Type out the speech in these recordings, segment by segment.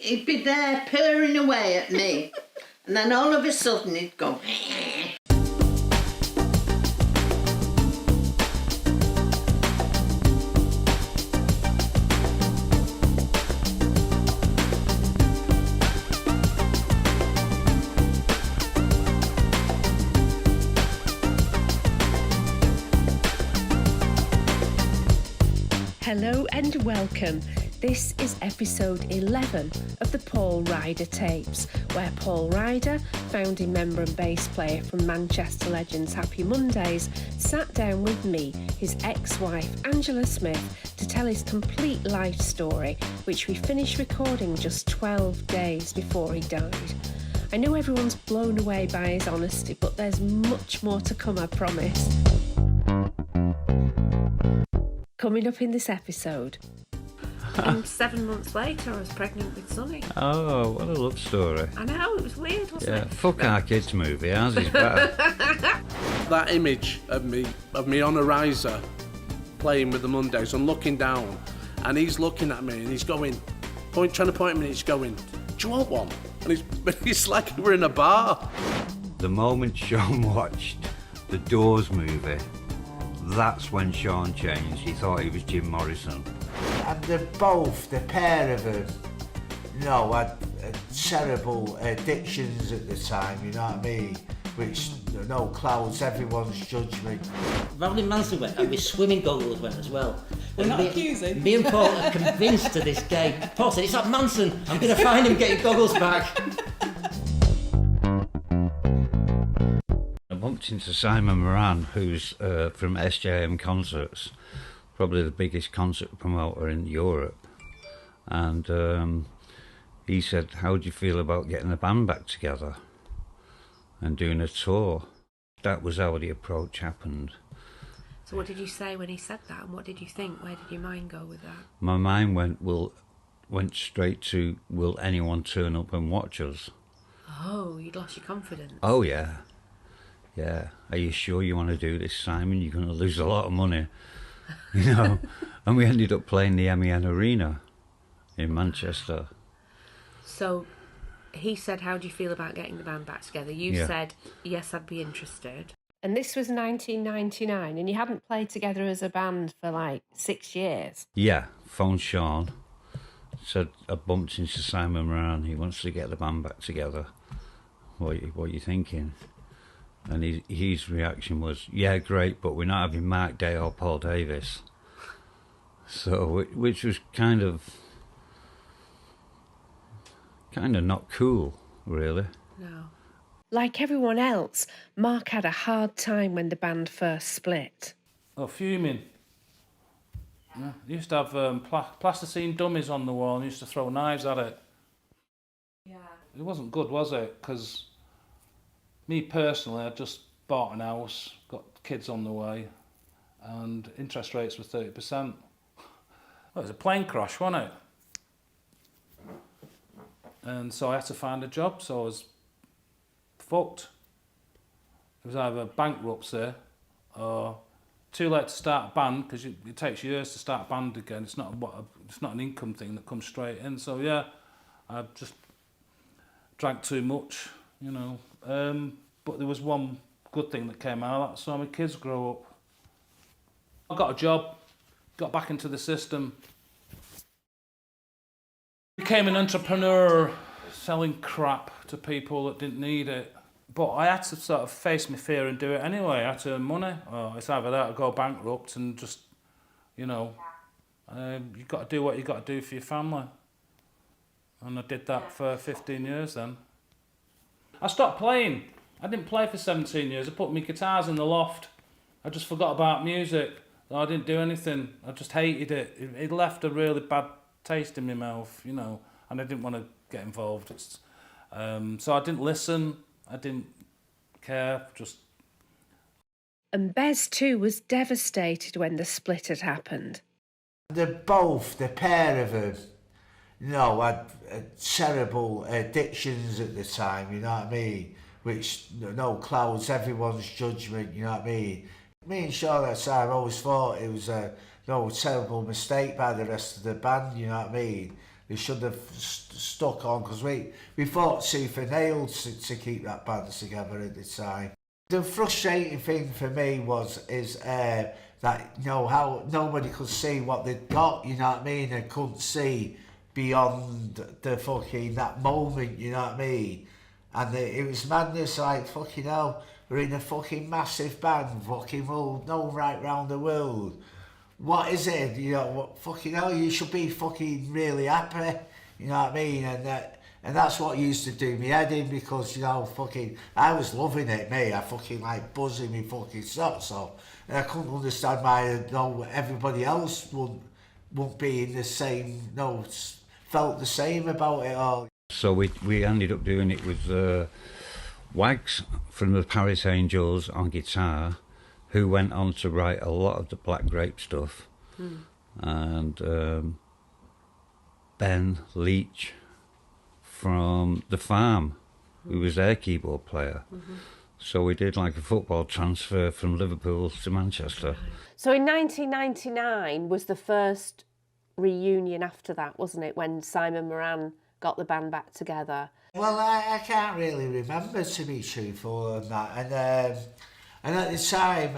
he'd be there purring away at me. And then all of a sudden he'd go... Hello and welcome. This is episode 11 of the Paul Ryder Tapes, where Paul Ryder, founding member and bass player from Manchester legends Happy Mondays, sat down with me, his ex-wife Angela Smith, to tell his complete life story, which we finished recording just 12 days before he died. I know everyone's blown away by his honesty, but there's much more to come, I promise. Coming up in this episode. And 7 months later, I was pregnant with Sonny. Oh, what a love story. I know, it was weird, wasn't it? Fuck our kids movie, ours is better. That image of me on a riser, playing with the Mondays and looking down, and he's looking at me and he's going, trying to point at me and he's going, do you want one? And it's like we're in a bar. The moment Shaun watched the Doors movie, that's when Shaun changed. He thought he was Jim Morrison. And they're both, the pair of them, had terrible addictions at the time, you know what I mean? Which, clouds everyone's judgment. Marilyn Manson went, and my swimming goggles went as well. We're not accusing. Me and Paul are convinced to this day. Paul said, it's that Manson, I'm going to find him, get your goggles back. I bumped into Simon Moran, who's from SJM Concerts, probably the biggest concert promoter in Europe, and he said, how do you feel about getting the band back together and doing a tour? That was how the approach happened. So what did you say when he said that, and what did you think? Where did your mind go with that? My mind went straight to, will anyone turn up and watch us? Oh, you'd lost your confidence. Oh yeah. Are you sure you want to do this, Simon? You're going to lose a lot of money. And we ended up playing the MEN Arena in Manchester. So he said, how do you feel about getting the band back together? You said, yes, I'd be interested. And this was 1999, and you hadn't played together as a band for like 6 years. Yeah, phoned Shaun, said I bumped into Simon Moran, he wants to get the band back together. What are you thinking? And his reaction was, yeah, great, but we're not having Mark Day or Paul Davis. So, which was kind of not cool, really. No. Like everyone else, Mark had a hard time when the band first split. Oh, fuming. Yeah. Used to have plasticine dummies on the wall and used to throw knives at it. Yeah. It wasn't good, was it? Because me personally, I just bought an house, got kids on the way, and interest rates were 30%. Well, it was a plane crash, wasn't it? And so I had to find a job, so I was fucked. It was either bankruptcy or too late to start a band, because it takes years to start a band again. It's not an income thing that comes straight in. So yeah, I just drank too much, but there was one good thing that came out of that. I saw my kids grow up. I got a job, got back into the system, became an entrepreneur, selling crap to people that didn't need it. But I had to sort of face my fear and do it anyway. I had to earn money. Oh, it's either that or go bankrupt, and just, you've got to do what you got to do for your family. And I did that for 15 years then. I stopped playing. I didn't play for 17 years. I put my guitars in the loft. I just forgot about music. I didn't do anything. I just hated it. It left a really bad taste in my mouth, and I didn't want to get involved. So I didn't listen. I didn't care, just... And Bez too was devastated when the split had happened. They're both, the pair of them, had terrible addictions at the time, you know what I mean? Which, clouds everyone's judgment, you know what I mean? Me and Shaun at the time always thought it was a terrible mistake by the rest of the band, you know what I mean? They should have stuck on, because we fought tooth and nail to keep that band together at the time. The frustrating thing for me is that, you know, how nobody could see what they'd got, you know what I mean, and couldn't see beyond the fucking, that moment, you know what I mean. And it was madness, like, fucking hell, we're in a fucking massive band, fucking all known right round the world. What is it? You know, what, fucking hell, you should be fucking really happy, you know what I mean? And that's what used to do me head in, because, you know, fucking, I was loving it, me. I fucking like buzzing me fucking socks off. And I couldn't understand why, you know, everybody else wouldn't be in the same, you know, felt the same about it all. So we ended up doing it with Wags from the Paris Angels on guitar, who went on to write a lot of the Black Grape stuff, and Ben Leach from The Farm, who was their keyboard player. So we did like a football transfer from Liverpool to Manchester. So in 1999 was the first reunion after that, wasn't it, when Simon Moran got the band back together? Well, I can't really remember, to be truthful, on that. And at the time,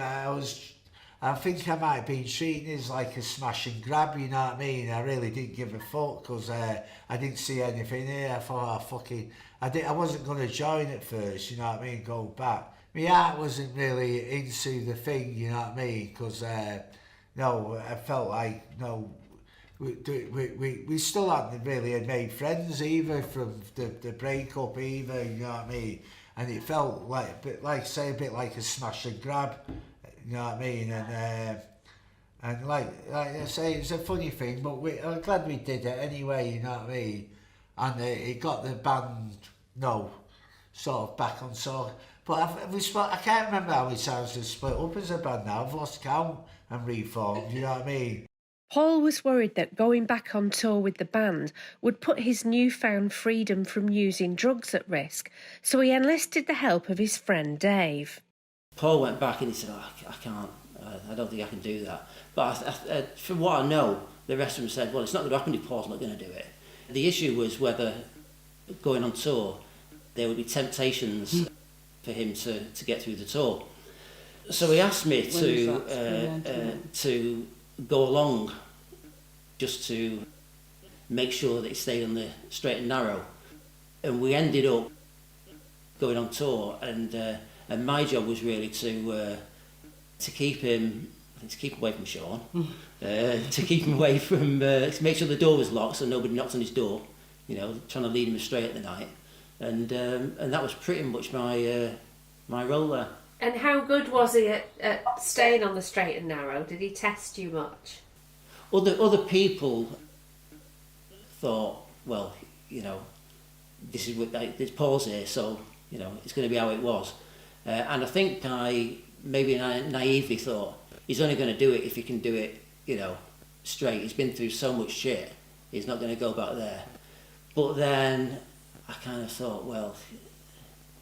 I think I might have been treating it as like a smash and grab, you know what I mean? I really didn't give a fuck, because I didn't see anything here. I thought, I wasn't going to join at first, you know what I mean, go back. My heart wasn't really into the thing, you know what I mean, because, no, I felt like, no, we still hadn't really made friends either from the breakup either, you know what I mean? And it felt like a bit like a smash and grab, you know what I mean? And like I say, it's a funny thing, but I'm glad we did it anyway, you know what I mean? And it got the band, sort of back on sort. But I can't remember how many times we split up as a band now. I've lost count and reformed, you know what I mean? Paul was worried that going back on tour with the band would put his newfound freedom from using drugs at risk, so he enlisted the help of his friend Dave. Paul went back and he said, I can't, I don't think I can do that. But from what I know, the rest of them said, well, it's not going to happen if Paul's not going to do it. The issue was whether, going on tour, there would be temptations for him to get through the tour. So he asked me to go along, just to make sure that he stayed on the straight and narrow. And we ended up going on tour, and my job was really to keep him, to keep away from Shaun, to keep him away from, to make sure the door was locked so nobody knocked on his door, you know, trying to lead him astray at the night. And that was pretty much my role there. And how good was he at staying on the straight and narrow? Did he test you much? Other people thought, well, you know, this is what there's Paul's here, so you know it's going to be how it was. And I think I naively thought he's only going to do it if he can do it, you know, straight. He's been through so much shit. He's not going to go back there. But then I kind of thought, well,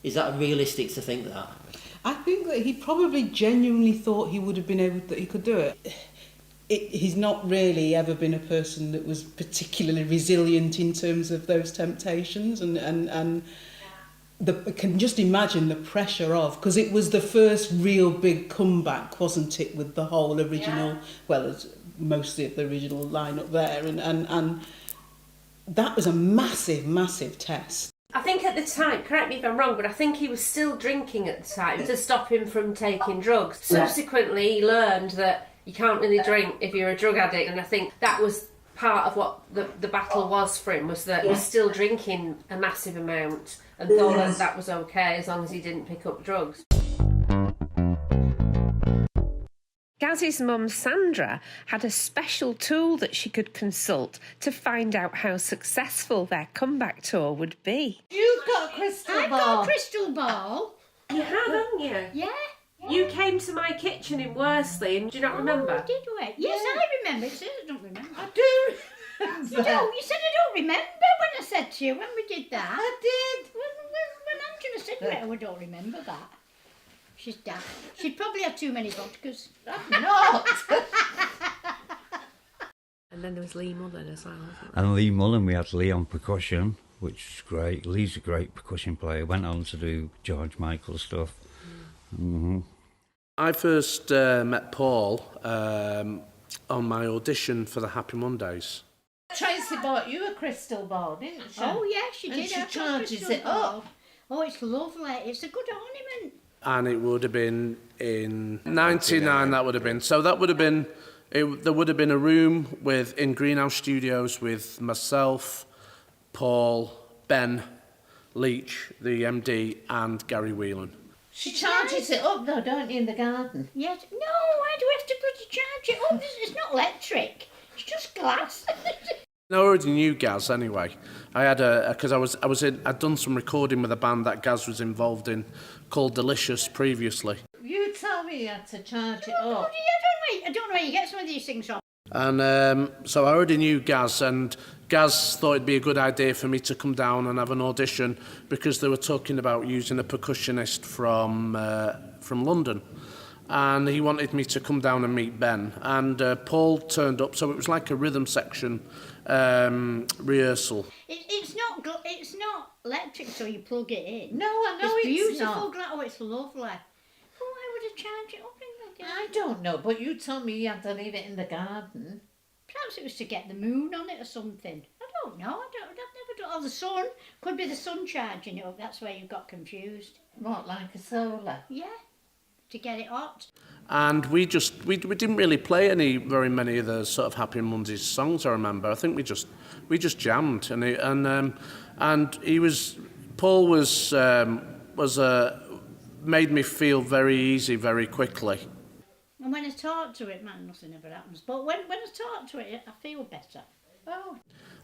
is that realistic to think that? I think that he probably genuinely thought he would have been able, that he could do it. He's not really ever been a person that was particularly resilient in terms of those temptations, and I can just imagine the pressure of, because it was the first real big comeback, wasn't it, with the whole original, well, as mostly of the original lineup there, and that was a massive, massive test. I think at the time, correct me if I'm wrong, but I think he was still drinking at the time to stop him from taking drugs. Subsequently, he learned that you can't really drink if you're a drug addict, and I think that was part of what the battle was for him, was that he was still drinking a massive amount and thought that was okay as long as he didn't pick up drugs. Gaz's mum, Sandra, had a special tool that she could consult to find out how successful their comeback tour would be. You've got a crystal ball. I've got a crystal ball. You have, haven't you? Yeah. You came to my kitchen in Worsley, and do you not remember? Oh, did we? Yes, I remember. It says I don't remember. I do. You do? You said I don't remember when I said to you when we did that. I did. When Angela said that, I don't remember that. She's daft. She'd probably had too many vodkas. I'm not. And then there was Lea Mullin as well, wasn't there? And Lea Mullin, we had Lee on percussion, which is great. Lee's a great percussion player. Went on to do George Michael stuff. I first met Paul on my audition for the Happy Mondays. Tracy bought you a crystal ball, didn't she? Oh, yeah, she And did. she I've got charges crystal it ball. up. Oh, it's lovely. It's a good ornament. And it would have been in 99, that would have been. So that would have been, there would have been a room in Greenhouse Studios with myself, Paul, Ben, Leach, the MD, and Gary Whelan. She charges it up though, don't you, in the garden? Yes. No, why do we have to bloody charge it up? It's not electric. It's just glass. I already knew Gaz anyway. I had because I'd done some recording with a band that Gaz was involved in called Delicious previously. You tell me you had to charge it Oh, up. I don't know where you get some of these things from. And so I already knew Gaz, and Gaz thought it'd be a good idea for me to come down and have an audition because they were talking about using a percussionist from London. And he wanted me to come down and meet Ben. And Paul turned up, so it was like a rhythm section rehearsal. It's not electric, so you plug it in. No, I know it's it's beautiful not. glass. Oh, it's lovely. Well, why would I charge it up in the garden? I don't know, but you told me you had to leave it in the garden. Perhaps it was to get the moon on it or something. I don't know. I've never done. Oh, the sun. Could be the sun charging it up. That's where you got confused. What, like a solar? Yeah. To get it hot. And we didn't really play very many of the sort of Happy Mondays songs. I remember. I think we just jammed, and Paul made me feel very easy very quickly. And when I talk to it, man, nothing ever happens. But when I talk to it, I feel better. Oh.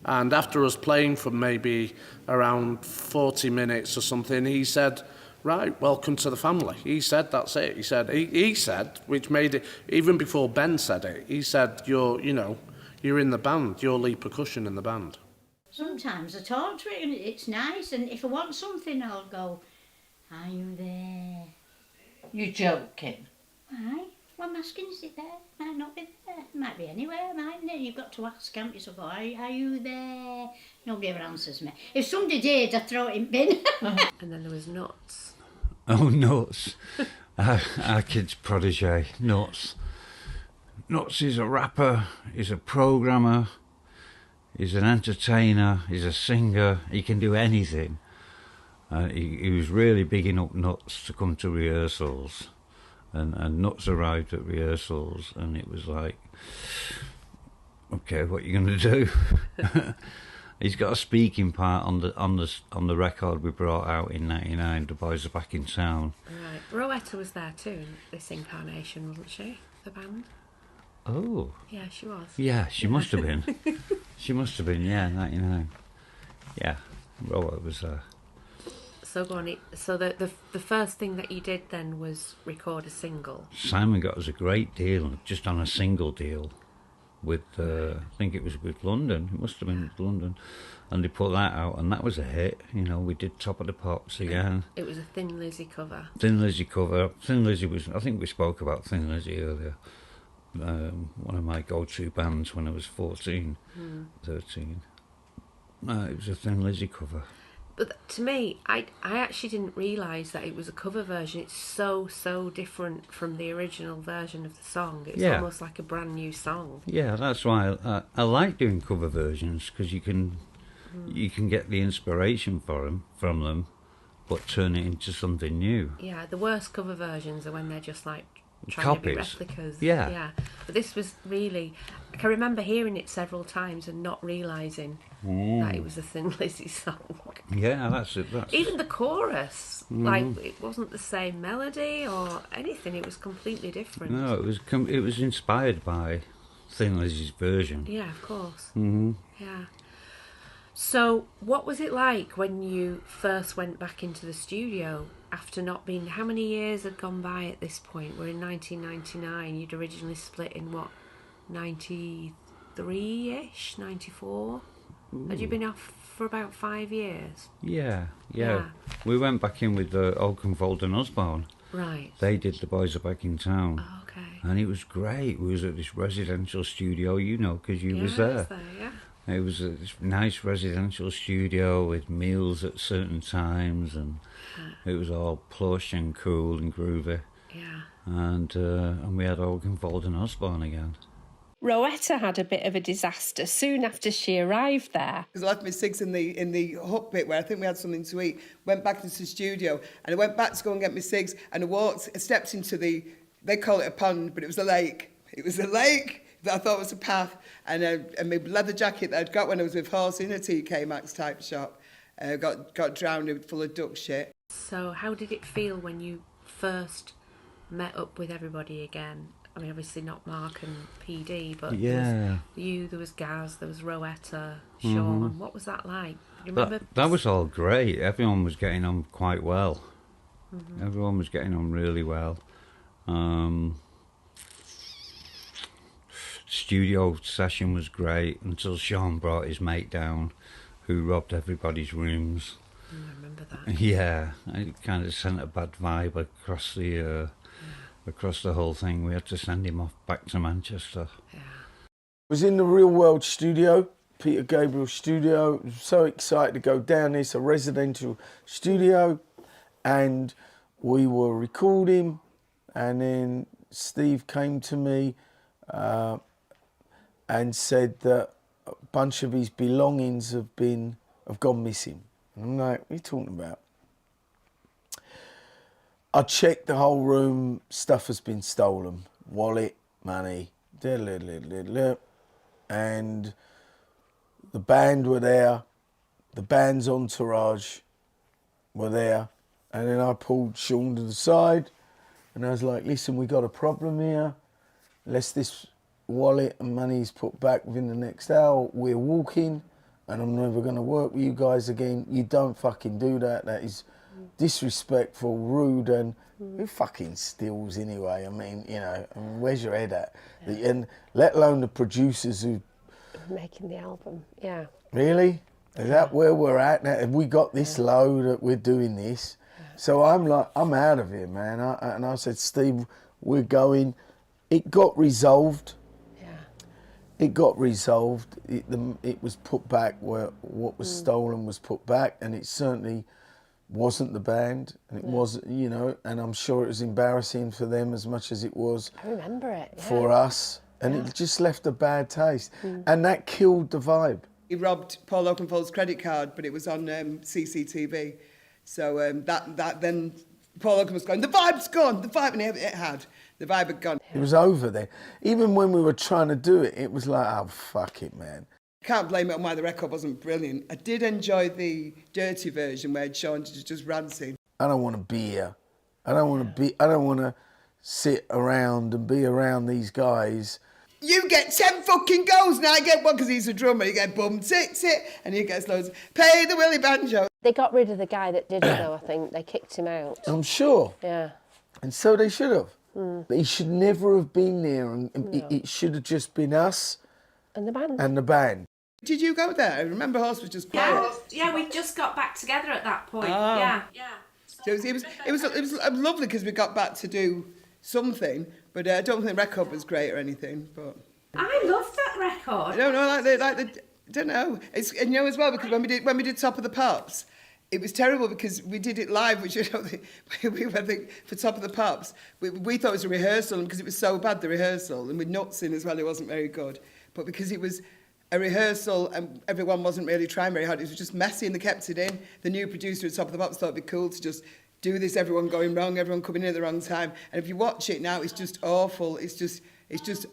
And after us playing for maybe around 40 minutes or something, he said, "Right, welcome to the family." He said, "That's it." He said, which made it, even before Ben said it, he said, you're in the band. You're lead percussion in the band. Sometimes I talk to it and it's nice. And if I want something, I'll go, "Are you there?" You joking? Aye. Well, I'm asking, is it there? Might not be there. Might be anywhere, mightn't it? You've got to ask, haven't you? So, are you there? Nobody ever answers me. If somebody did, I'd throw it in bin. And then there was Nuts. Oh, Nuts. Our kid's protege, Nuts. Nuts is a rapper, he's a programmer, he's an entertainer, he's a singer, he can do anything. He was really bigging up Nuts to come to rehearsals. And Nuts arrived at rehearsals, and it was like, okay, what are you going to do? He's got a speaking part on the record we brought out in '99. The Boys Are Back in Town. Right, Rowetta was there too in this incarnation, wasn't she? The band. Oh. Yeah, she was. Yeah, she must have been. She must have been. Yeah, '99. Yeah, Rowetta was there. So go on. So the first thing that you did then was record a single. Simon got us a great deal, just on a single deal, with I think it was with London. It must have been with London, and they put that out, and that was a hit. We did Top of the Pops again. It was a Thin Lizzy cover. Thin Lizzy cover. Thin Lizzy was. I think we spoke about Thin Lizzy earlier. One of my go-to bands when I was 14, 13. It was a Thin Lizzy cover. But to me, I actually didn't realise that it was a cover version. It's so different from the original version of the song. It's almost like a brand new song. Yeah, that's why I like doing cover versions, because you can get the inspiration from them, but turn it into something new. Yeah, the worst cover versions are when they're just like trying Copies. to be replicas. Yeah. But this was really... I can remember hearing it several times and not realising that it was a Thin Lizzy song. Yeah, that's it. Even the chorus, like, it wasn't the same melody or anything. It was completely different. No, it was inspired by Thin Lizzy's version. Yeah, of course. Mm-hmm. Yeah. So, what was it like when you first went back into the studio after not being... How many years had gone by at this point? We're in 1999. You'd originally split in, what, 93-ish? 94? Ooh. Had you been off for about 5 years? Yeah. We went back in with Oakenfold and Osborne. Right. They did The Boys Are Back in Town. Oh, okay. And it was great. We was at this residential studio, because you was there. Yeah. It was a nice residential studio with meals at certain times, and it was all plush and cool and groovy. Yeah. And we had Oakenfold and Osborne again. Rowetta had a bit of a disaster soon after she arrived there. Because I left my cigs in the hut bit where I think we had something to eat. Went back into the studio, and I went back to go and get my cigs, and I stepped into they call it a pond, but it was a lake. It was a lake that I thought was a path, and my leather jacket that I'd got when I was with Horse in a TK Maxx type shop got drowned full of duck shit. So how did it feel when you first met up with everybody again? I mean, obviously not Mark and PD, but there was Gaz, there was Rowetta, Shaun. What was that like? You remember? That was all great. Everyone was getting on quite well. Everyone was getting on really well. Studio session was great until Shaun brought his mate down, who robbed everybody's rooms. I remember that. Yeah, it kind of sent a bad vibe across the whole thing. We had to send him off back to Manchester. I was in the Real World studio, Peter Gabriel studio. I was so excited to go down there. It's a residential studio, and we were recording, and then Steve came to me and said that a bunch of his belongings have gone missing. And I'm like, what are you talking about? I checked the whole room, stuff has been stolen. Wallet, money, and the band were there, the band's entourage were there, and then I pulled Shaun to the side, and I was like, listen, we got a problem here, unless this wallet and money's put back within the next hour, we're walking, and I'm never going to work with you guys again. You don't fucking do that. That is disrespectful, rude, and who fucking steals anyway? I mean, where's your head at? And let alone the producers who... Making the album, yeah. Really? Is that where we're at now? Have we got this low that we're doing this? So I'm like, I'm out of here, man. And I said, Steve, we're going. It got resolved. It got resolved. It was put back where what was stolen was put back, and it certainly wasn't the band, and it was, and I'm sure it was embarrassing for them as much as it was. I remember it. For us, and it just left a bad taste, and that killed the vibe. He robbed Paul Oakenfold's credit card, but it was on CCTV, so that then Paul Oakenfold was going, the vibe's gone, the vibe, and it had. The vibe had gone. It was over then. Even when we were trying to do it, it was like, oh, fuck it, man. Can't blame it on why the record wasn't brilliant. I did enjoy the dirty version where Shaun just ranting. I don't want to be here. I don't want to sit around and be around these guys. You get 10 fucking goals, and I get one because he's a drummer. You get bum, sit, and he gets loads. Pay the Willy Banjo. They got rid of the guy that did it, though, I think. They kicked him out. I'm sure. Yeah. And so they should have. But he should never have been there, and it should have just been us and the band. Did you go there? I remember Horse was just quiet. Yeah, we just got back together at that point. Oh. Yeah. So it was lovely because we got back to do something, but I don't think the record was great or anything. But I loved that record. I don't know, don't know. It's, and as well, because when we did Top of the Pops, it was terrible because we did it live, which I don't think we were for Top of the Pops. We thought it was a rehearsal, and because it was so bad, the rehearsal, and with nuts in as well, it wasn't very good. But because it was a rehearsal and everyone wasn't really trying very hard, it was just messy and they kept it in. The new producer at Top of the Pops thought it'd be cool to just do this, everyone going wrong, everyone coming in at the wrong time. And if you watch it now, it's just awful. It's just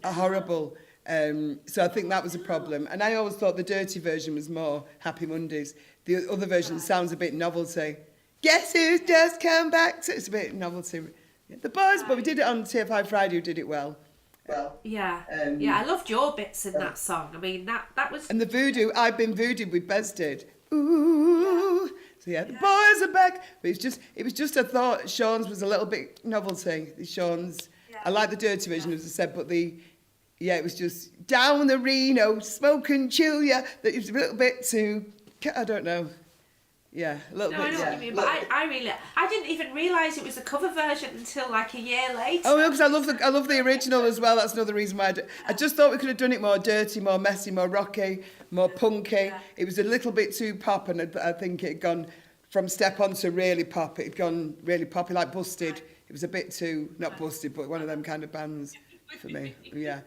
horrible. So I think that was a problem. And I always thought the dirty version was more Happy Mondays. The other version sounds a bit novelty. Guess who's just come back to... It's a bit novelty. The boys, but we did it on TFI Friday, who did it well. I loved your bits in that song. I mean, that was... And the voodoo, I've been voodooed with Bez did. Ooh. So the boys are back. But it was just a thought. Shaun's was a little bit novelty. Shaun's... I like the dirty version, as I said, but it was just down the Reno, smoke and chill ya. That was a little bit too... I don't know. Yeah, a little No, bit. I know yeah. what you mean, but I didn't even realise it was a cover version until like a year later. Oh no, because I love the original as well. That's another reason why I just thought we could have done it more dirty, more messy, more rocky, more punky. Yeah. It was a little bit too pop, and I think it had gone from Step On to really pop. It had gone really poppy, like Busted. It was a bit too, not Busted, but one of them kind of bands for me. Yeah,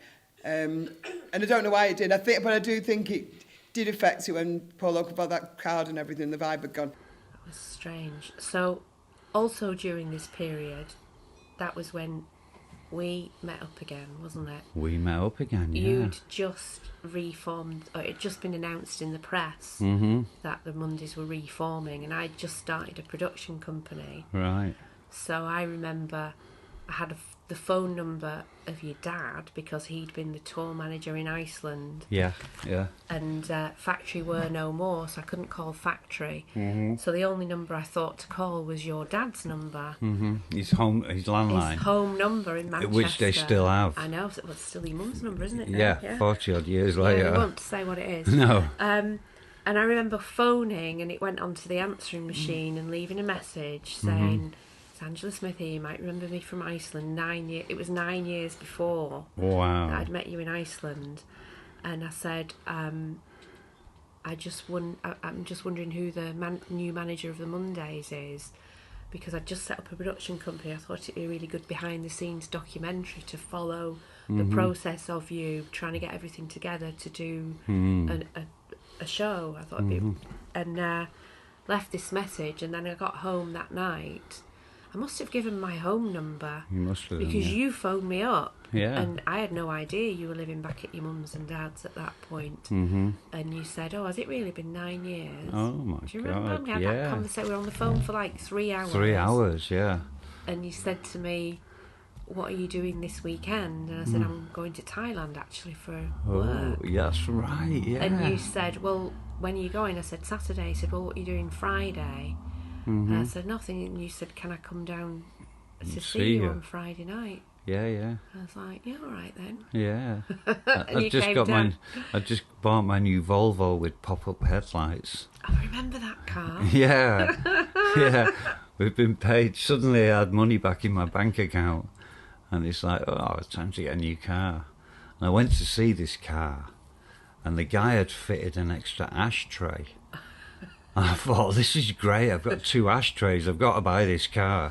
and I don't know why it did. But I do think it did affect it when Paul bought that card and everything. The vibe had gone. That was strange. So, also during this period, that was when we met up again, wasn't it? We met up again, yeah. You'd just reformed, or it had just been announced in the press that the Mondays were reforming, and I'd just started a production company. Right. So I remember I had the phone number of your dad because he'd been the tour manager in Iceland. Yeah, yeah. And Factory were no more, so I couldn't call Factory. Mm-hmm. So the only number I thought to call was your dad's number. Mm-hmm. His landline. His home number in Madchester. Which they still have. I know, well, it's still your mum's number, isn't it? Now? Yeah, 40 odd years later. Yeah, we won't say what it is. No. And I remember phoning, and it went onto the answering machine and leaving a message saying, it's Angela Smith here, you might remember me from Iceland. It was 9 years before Wow. that I'd met you in Iceland. And I said, I'm just wondering who the new manager of the Mondays is, because I'd just set up a production company. I thought it'd be a really good behind-the-scenes documentary to follow the process of you trying to get everything together to do a show. I thought it'd be... And left this message, and then I got home that night. I must have given my home number. You must have done, because yeah. you phoned me up. Yeah. And I had no idea you were living back at your mum's and dad's at that point. Mm-hmm. And you said, "Oh, has it really been 9 years?" Oh my Do you remember? God, We had that conversation. We were on the phone for like 3 hours. 3 hours, yeah. And you said to me, "What are you doing this weekend?" And I said, "I'm going to Thailand actually for work." Oh, that's right, yeah. And you said, "Well, when are you going?" I said, "Saturday." He said, "Well, what are you doing Friday?" And I said, "Nothing." And you said, "Can I come down to see you on Friday night?" Yeah. I was like, "Yeah, all right then." Yeah. And you came down. I just bought my new Volvo with pop-up headlights. I remember that car. Yeah. Yeah. We've been paid. Suddenly I had money back in my bank account. And it's like, oh, it's time to get a new car. And I went to see this car. And the guy had fitted an extra ashtray. And I thought, this is great. I've got 2 ashtrays. I've got to buy this car.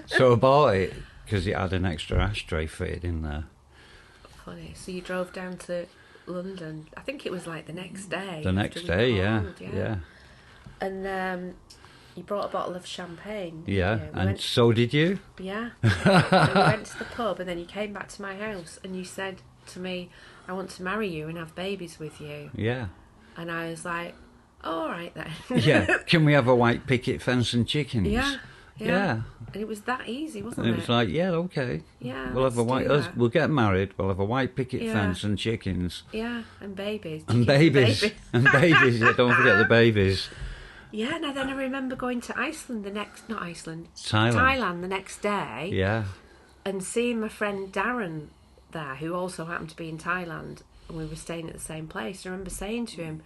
So I bought it because it had an extra ashtray fitted in there. Funny. So you drove down to London. I think it was like the next day. The next day, yeah. And you brought a bottle of champagne. Yeah, and so did you? Yeah. And we went to the pub, and then you came back to my house, and you said to me, "I want to marry you and have babies with you." Yeah. And I was like, oh, all right then. Yeah. Can we have a white picket fence and chickens? Yeah. Yeah. And it was that easy, wasn't And it? it was like, yeah, okay. Yeah. We'll have a white. We'll get married. We'll have a white picket fence and chickens. Yeah, and babies. And babies. And babies. Yeah, don't forget the babies. Yeah. Now then, I remember going to Iceland Thailand. Thailand the next day. Yeah. And seeing my friend Darren there, who also happened to be in Thailand, and we were staying at the same place. I remember saying to him,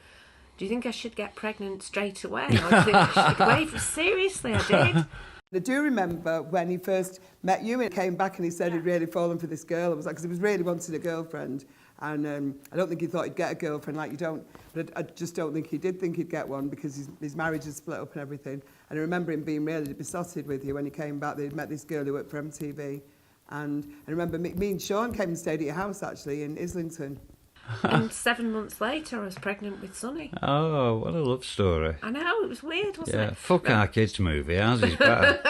"Do you think I should get pregnant straight away? Or do you think I should wait?" Seriously, I did. I do remember when he first met you and came back and he said he'd really fallen for this girl. It was like, because he was really wanting a girlfriend. And I don't think he thought he'd get a girlfriend like you don't. But I just don't think he did think he'd get one because his marriage had split up and everything. And I remember him being really besotted with you when he came back. They'd met this girl who worked for MTV. And I remember me and Shaun came and stayed at your house actually in Islington. And 7 months later, I was pregnant with Sonny. Oh, what a love story. I know, it was weird, wasn't it? Yeah, fuck our kids movie. Ours is better.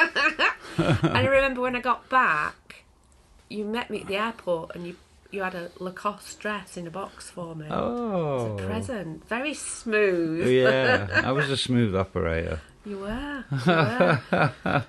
And I remember when I got back, you met me at the airport and you had a Lacoste dress in a box for me. Oh. As a present. Very smooth. Yeah, I was a smooth operator. You were.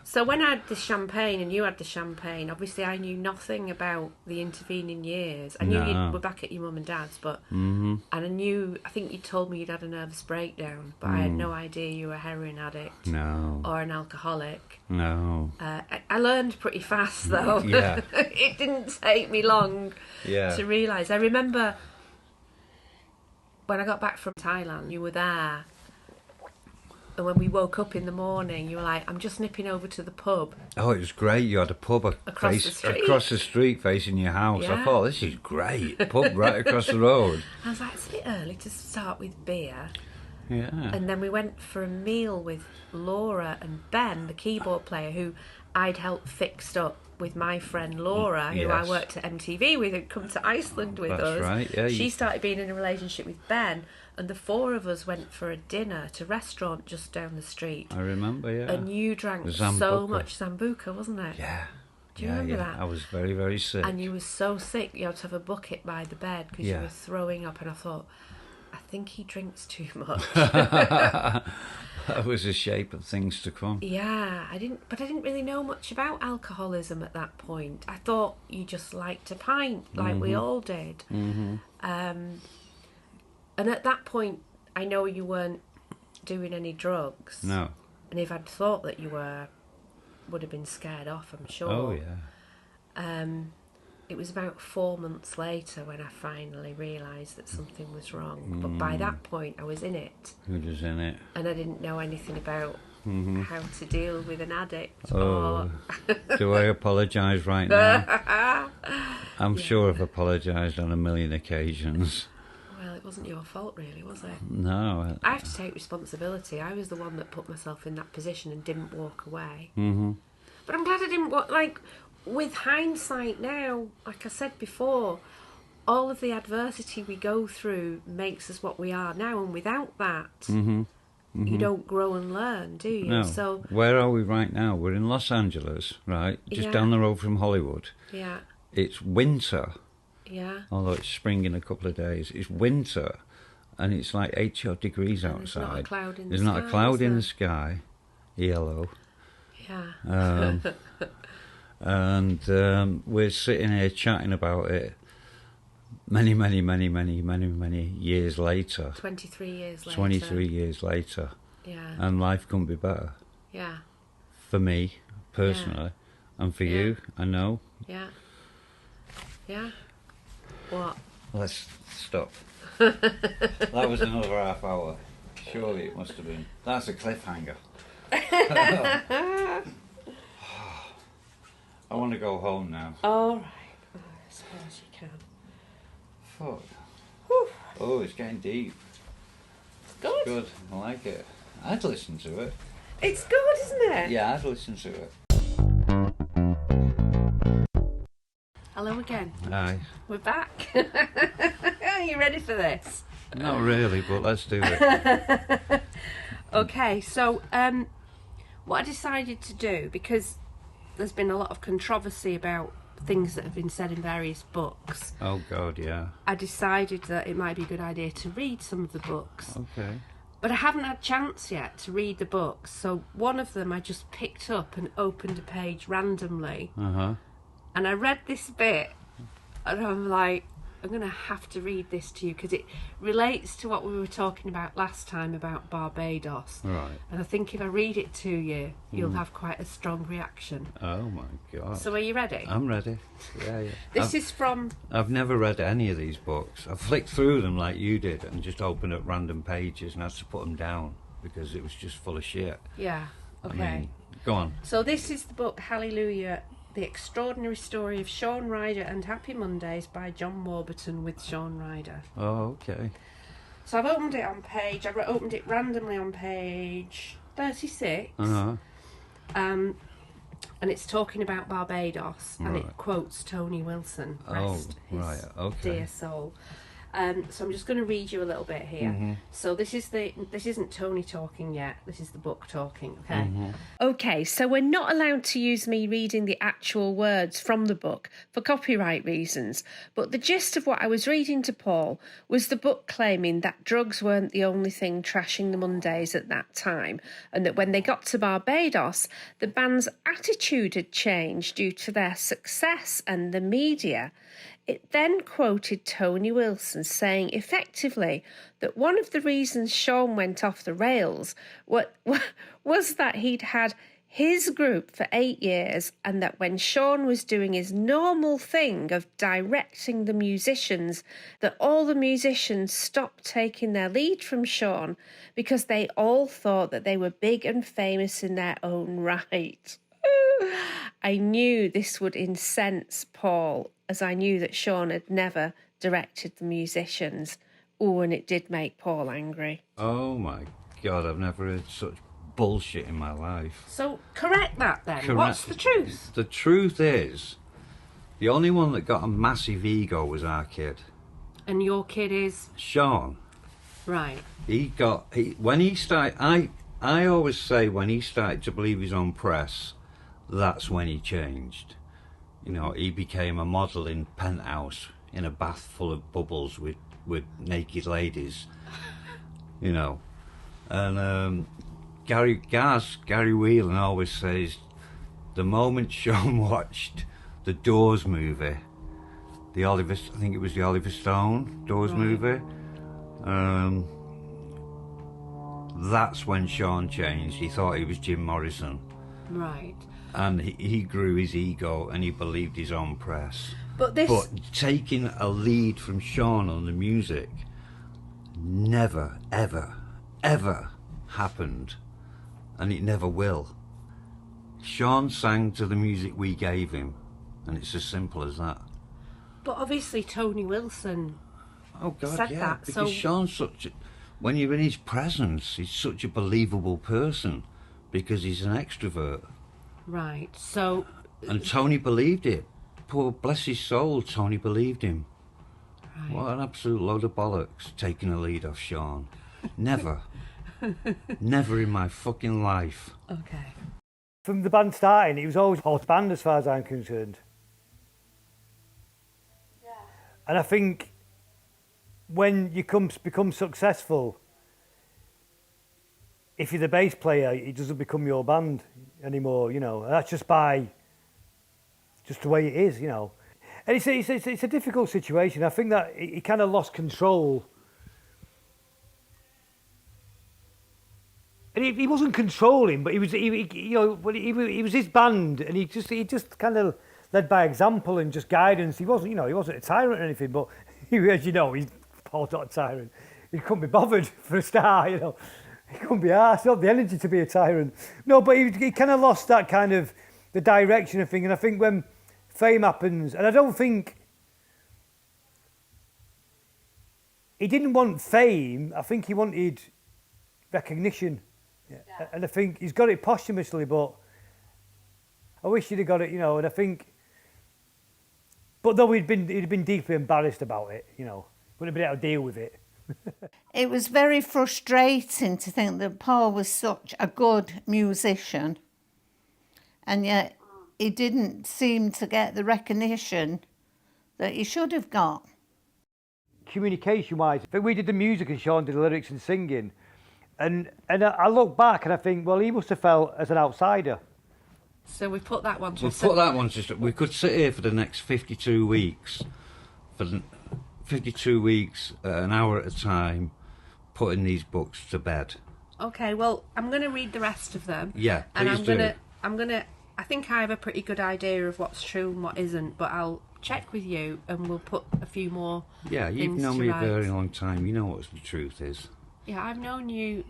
So when I had the champagne and you had the champagne, obviously I knew nothing about the intervening years. I knew you were back at your mum and dad's, but and I think you told me you'd had a nervous breakdown, but I had no idea you were a heroin addict. No. Or an alcoholic. No. I learned pretty fast though. Yeah. It didn't take me long to realise. I remember when I got back from Thailand, you were there. And when we woke up in the morning, you were like, I'm just nipping over to the pub. Oh, it was great. You had a pub Across the street facing your house. Yeah. I thought, this is great. Pub right across the road. I was like, it's a bit early to start with beer. Yeah. And then we went for a meal with Laura and Ben, the keyboard player, who I'd helped fixed up with my friend Laura, who I worked at MTV with, who'd come to Iceland with us. That's right, yeah. She started being in a relationship with Ben, and the four of us went for a dinner to a restaurant just down the street. I remember, yeah. And you drank so much Sambuca, wasn't it? Yeah. Do you remember that? I was very, very sick. And you were so sick, you had to have a bucket by the bed because you were throwing up, and I thought, I think he drinks too much. That was the shape of things to come. Yeah, I didn't really know much about alcoholism at that point. I thought you just liked a pint, like we all did. Mm-hmm. And at that point, I know you weren't doing any drugs. No. And if I'd thought that you were, would have been scared off, I'm sure. Oh, yeah. It was about 4 months later when I finally realised that something was wrong. But by that point, I was in it. You was in it. And I didn't know anything about how to deal with an addict. Oh, do I apologise right now? I'm sure I've apologised on a million occasions. Well, it wasn't your fault, really, was it? No. I have to take responsibility. I was the one that put myself in that position and didn't walk away. Mm-hmm. But I'm glad I didn't walk. Like, with hindsight now, like I said before, all of the adversity we go through makes us what we are now, and without that, you don't grow and learn, do you? No. So where are we right now? We're in Los Angeles, right? Just down the road from Hollywood. Yeah. It's winter. Yeah. Although it's spring in a couple of days. It's winter, and it's like 80 odd degrees outside. There's not a cloud in There's the not sky, a cloud is in there? the sky. Yellow. Yeah. And we're sitting here chatting about it many years later. 23 years later. 23 years later. Yeah. And life couldn't be better. Yeah. For me, personally. And for you, I know. Yeah. Yeah. What? Let's stop. That was another half hour. Surely it must have been. That's a cliffhanger. I want to go home now. All right. Oh, I suppose you can. Fuck. Whew. Oh, it's getting deep. Good. It's good. I like it. I'd listen to it. It's good, isn't it? Yeah, I'd listen to it. Hello again. Aye. We're back. Are you ready for this? Not really, but let's do it. Okay, so what I decided to do, because there's been a lot of controversy about things that have been said in various books. Oh, God, yeah. I decided that it might be a good idea to read some of the books. Okay. But I haven't had a chance yet to read the books, so one of them I just picked up and opened a page randomly. Uh-huh. And I read this bit, and I'm like, I'm going to have to read this to you because it relates to what we were talking about last time about Barbados. Right. And I think if I read it to you, you'll have quite a strong reaction. Oh, my God. So are you ready? I'm ready. Yeah. This is from... I've never read any of these books. I flicked through them like you did and just opened up random pages and had to put them down because it was just full of shit. Yeah, okay. I mean, go on. So this is the book, Hallelujah, The Extraordinary Story of Shaun Ryder and Happy Mondays by John Warburton with Shaun Ryder. Oh, okay. So I've opened it on page, I opened it randomly on page 36. Uh-huh. And it's talking about Barbados, and Right. it quotes Tony Wilson, Oh, rest his right, okay. dear soul. So I'm just going to read you a little bit here. So this isn't Tony talking yet. This is the book talking. Okay. Okay. So we're not allowed to use me reading the actual words from the book for copyright reasons. But the gist of what I was reading to Paul was the book claiming that drugs weren't the only thing trashing the Mondays at that time, and that when they got to Barbados, the band's attitude had changed due to their success and the media. It then quoted Tony Wilson saying effectively that one of the reasons Shaun went off the rails was that he'd had his group for 8 years, and that when Shaun was doing his normal thing of directing the musicians, that all the musicians stopped taking their lead from Shaun because they all thought that they were big and famous in their own right. I knew this would incense Paul, as I knew that Shaun had never directed the musicians. Oh, and it did make Paul angry. Oh my God, I've never heard such bullshit in my life. So correct that then. Correct. What's the truth? The truth is, the only one that got a massive ego was our kid. And your kid is? Shaun. Right. When he started, I always say when he started to believe his own press, that's when he changed. You know, he became a model in Penthouse in a bath full of bubbles with naked ladies. You know, and Gaz Whelan always says the moment Shaun watched the Doors movie, I think it was the Oliver Stone Doors movie, that's when Shaun changed. He thought he was Jim Morrison. Right. And he grew his ego and he believed his own press. But taking a lead from Shaun on the music never, ever, ever happened. And it never will. Shaun sang to the music we gave him, and it's as simple as that. But obviously Tony Wilson said that. Because Shaun's when you're in his presence, he's such a believable person because he's an extrovert. Right, so... And Tony believed it. Poor, bless his soul, Tony believed him. Right. What an absolute load of bollocks, taking a lead off Shaun. Never. Never in my fucking life. Okay. From the band starting, it was always Paul's band as far as I'm concerned. Yeah. And I think when you become successful, if you're the bass player, it doesn't become your band anymore, you know. And that's just the way it is, you know. And it's a difficult situation. I think that he kind of lost control. And he wasn't controlling, but he was his band, and he just kind of led by example and just guidance. He wasn't a tyrant or anything, but as you know, Paul's not a tyrant. He couldn't be bothered for a start, you know. He couldn't be arsed, not the energy to be a tyrant. No, but he kind of lost that kind of the direction of thing. And I think when fame happens, and I don't think he didn't want fame. I think he wanted recognition. Yeah. And I think he's got it posthumously, but I wish he'd have got it, you know. And I think, but though he'd been deeply embarrassed about it, you know, wouldn't have been able to deal with it. It was very frustrating to think that Paul was such a good musician, and yet he didn't seem to get the recognition that he should have got. Communication-wise, I think we did the music and Shaun did the lyrics and singing, and I look back and I think, well, he must have felt as an outsider. So we put that one to we could sit here for the next 52 weeks, an hour at a time, putting these books to bed. Okay, well, I'm going to read the rest of them. Yeah, and please I think I have a pretty good idea of what's true and what isn't, but I'll check with you and we'll put a few more you've known me a very long time. You know what the truth is. Yeah, I've known you,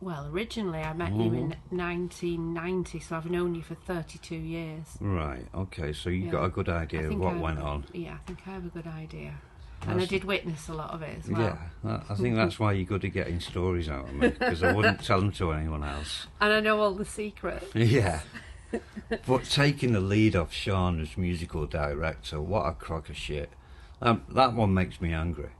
well, originally I met you in 1990, so I've known you for 32 years. Right, okay, so you got a good idea of what went on. Yeah, I think I have a good idea. And I did witness a lot of it as well. Yeah, I think that's why you're good at getting stories out of me, because I wouldn't tell them to anyone else. And I know all the secrets. Yeah. But taking the lead off Shaun as musical director, what a crock of shit. That one makes me angry.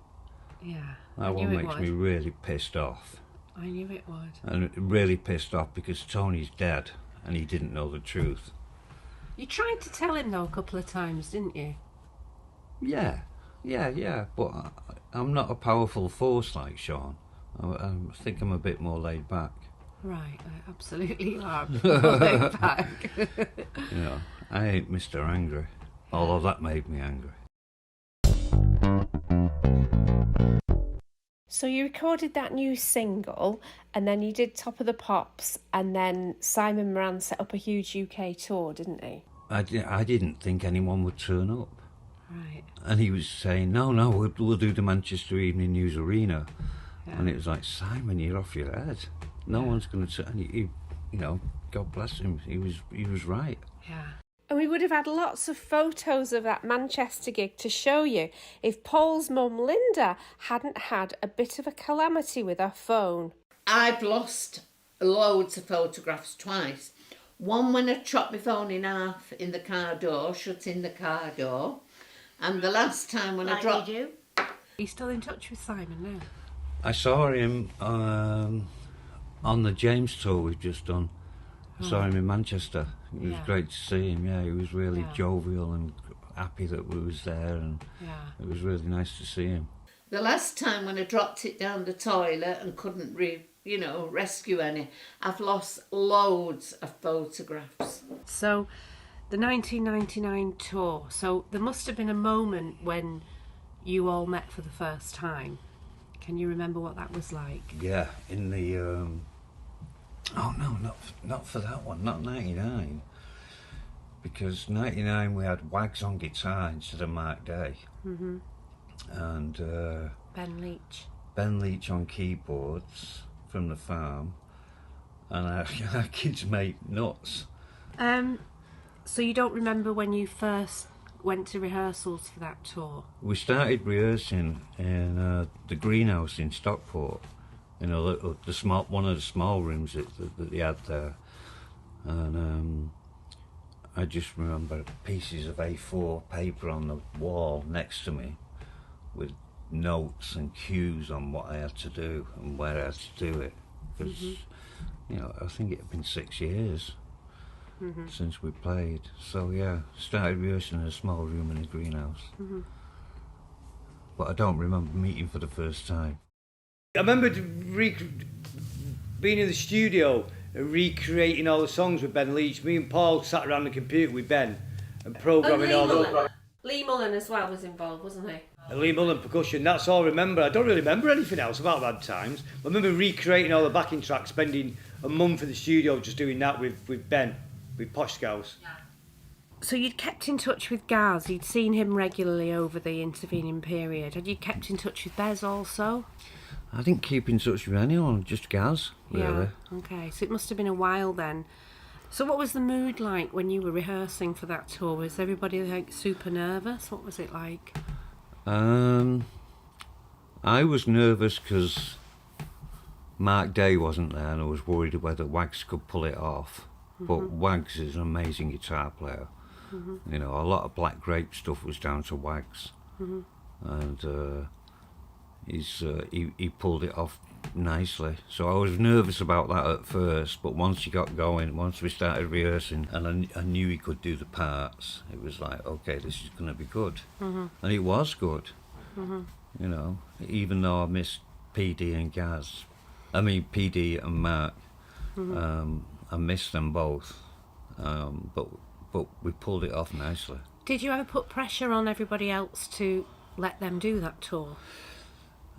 Yeah. That one makes me really pissed off. I knew it would. And really pissed off because Tony's dead and he didn't know the truth. You tried to tell him though a couple of times, didn't you? Yeah, but I'm not a powerful force like Shaun. I think I'm a bit more laid back. Right, absolutely you are. More laid back. You know, I ain't Mr. Angry, although that made me angry. So you recorded that new single, and then you did Top of the Pops, and then Simon Moran set up a huge UK tour, didn't he? I didn't think anyone would turn up. Right. And he was saying, no, we'll do the Manchester Evening News Arena. Yeah. And it was like, Simon, you're off your head. No one's going to turn. You know, God bless him. He was right. Yeah. And we would have had lots of photos of that Manchester gig to show you if Paul's mum, Linda, hadn't had a bit of a calamity with her phone. I've lost loads of photographs twice. One when I chopped my phone in half in the car door, shutting the car door. And the last time when I dropped... you? Are you still in touch with Simon now? I saw him on the James tour we've just done. I saw him in Manchester. It was great to see him. Yeah, he was really jovial and happy that we was there, and it was really nice to see him. The last time when I dropped it down the toilet and couldn't rescue any, I've lost loads of photographs. So, the 1999 tour. So there must have been a moment when you all met for the first time. Can you remember what that was like? Yeah, in the. Oh no, not for that one, not 99. Because 99 we had Wags on guitar instead of Mark Day. Mm-hmm. And Ben Leach on keyboards from the farm, and our kids made nuts. So you don't remember when you first went to rehearsals for that tour? We started rehearsing in the greenhouse in Stockport. One of the small rooms that they had there, and I just remember pieces of A4 paper on the wall next to me, with notes and cues on what I had to do and where I had to do it. Because I think it had been 6 years since we played. So yeah, started rehearsing in a small room in a greenhouse. But I don't remember meeting for the first time. I remember being in the studio and recreating all the songs with Ben Leach. Me and Paul sat around the computer with Ben and programming all the... Lea Mullin as well was involved, wasn't he? And Lea Mullin percussion, that's all I remember. I don't really remember anything else about that times. I remember recreating all the backing tracks, spending a month in the studio just doing that with Ben, with Posh Scouts. Yeah. So you'd kept in touch with Gaz, you'd seen him regularly over the intervening period. Had you kept in touch with Bez also? I didn't keep in touch with anyone, just Gaz, really. Yeah, okay, so it must have been a while then. So what was the mood like when you were rehearsing for that tour? Was everybody like super nervous? What was it like? I was nervous because Mark Day wasn't there, and I was worried whether Wags could pull it off. But Wags is an amazing guitar player. You know, a lot of Black Grape stuff was down to Wags. And he pulled it off nicely. So I was nervous about that at first, but once he got going, once we started rehearsing, and I knew he could do the parts, it was like, okay, this is going to be good. And it was good. You know, even though I missed PD and Gaz, PD and Mark, I missed them both, but we pulled it off nicely. Did you ever put pressure on everybody else to let them do that tour?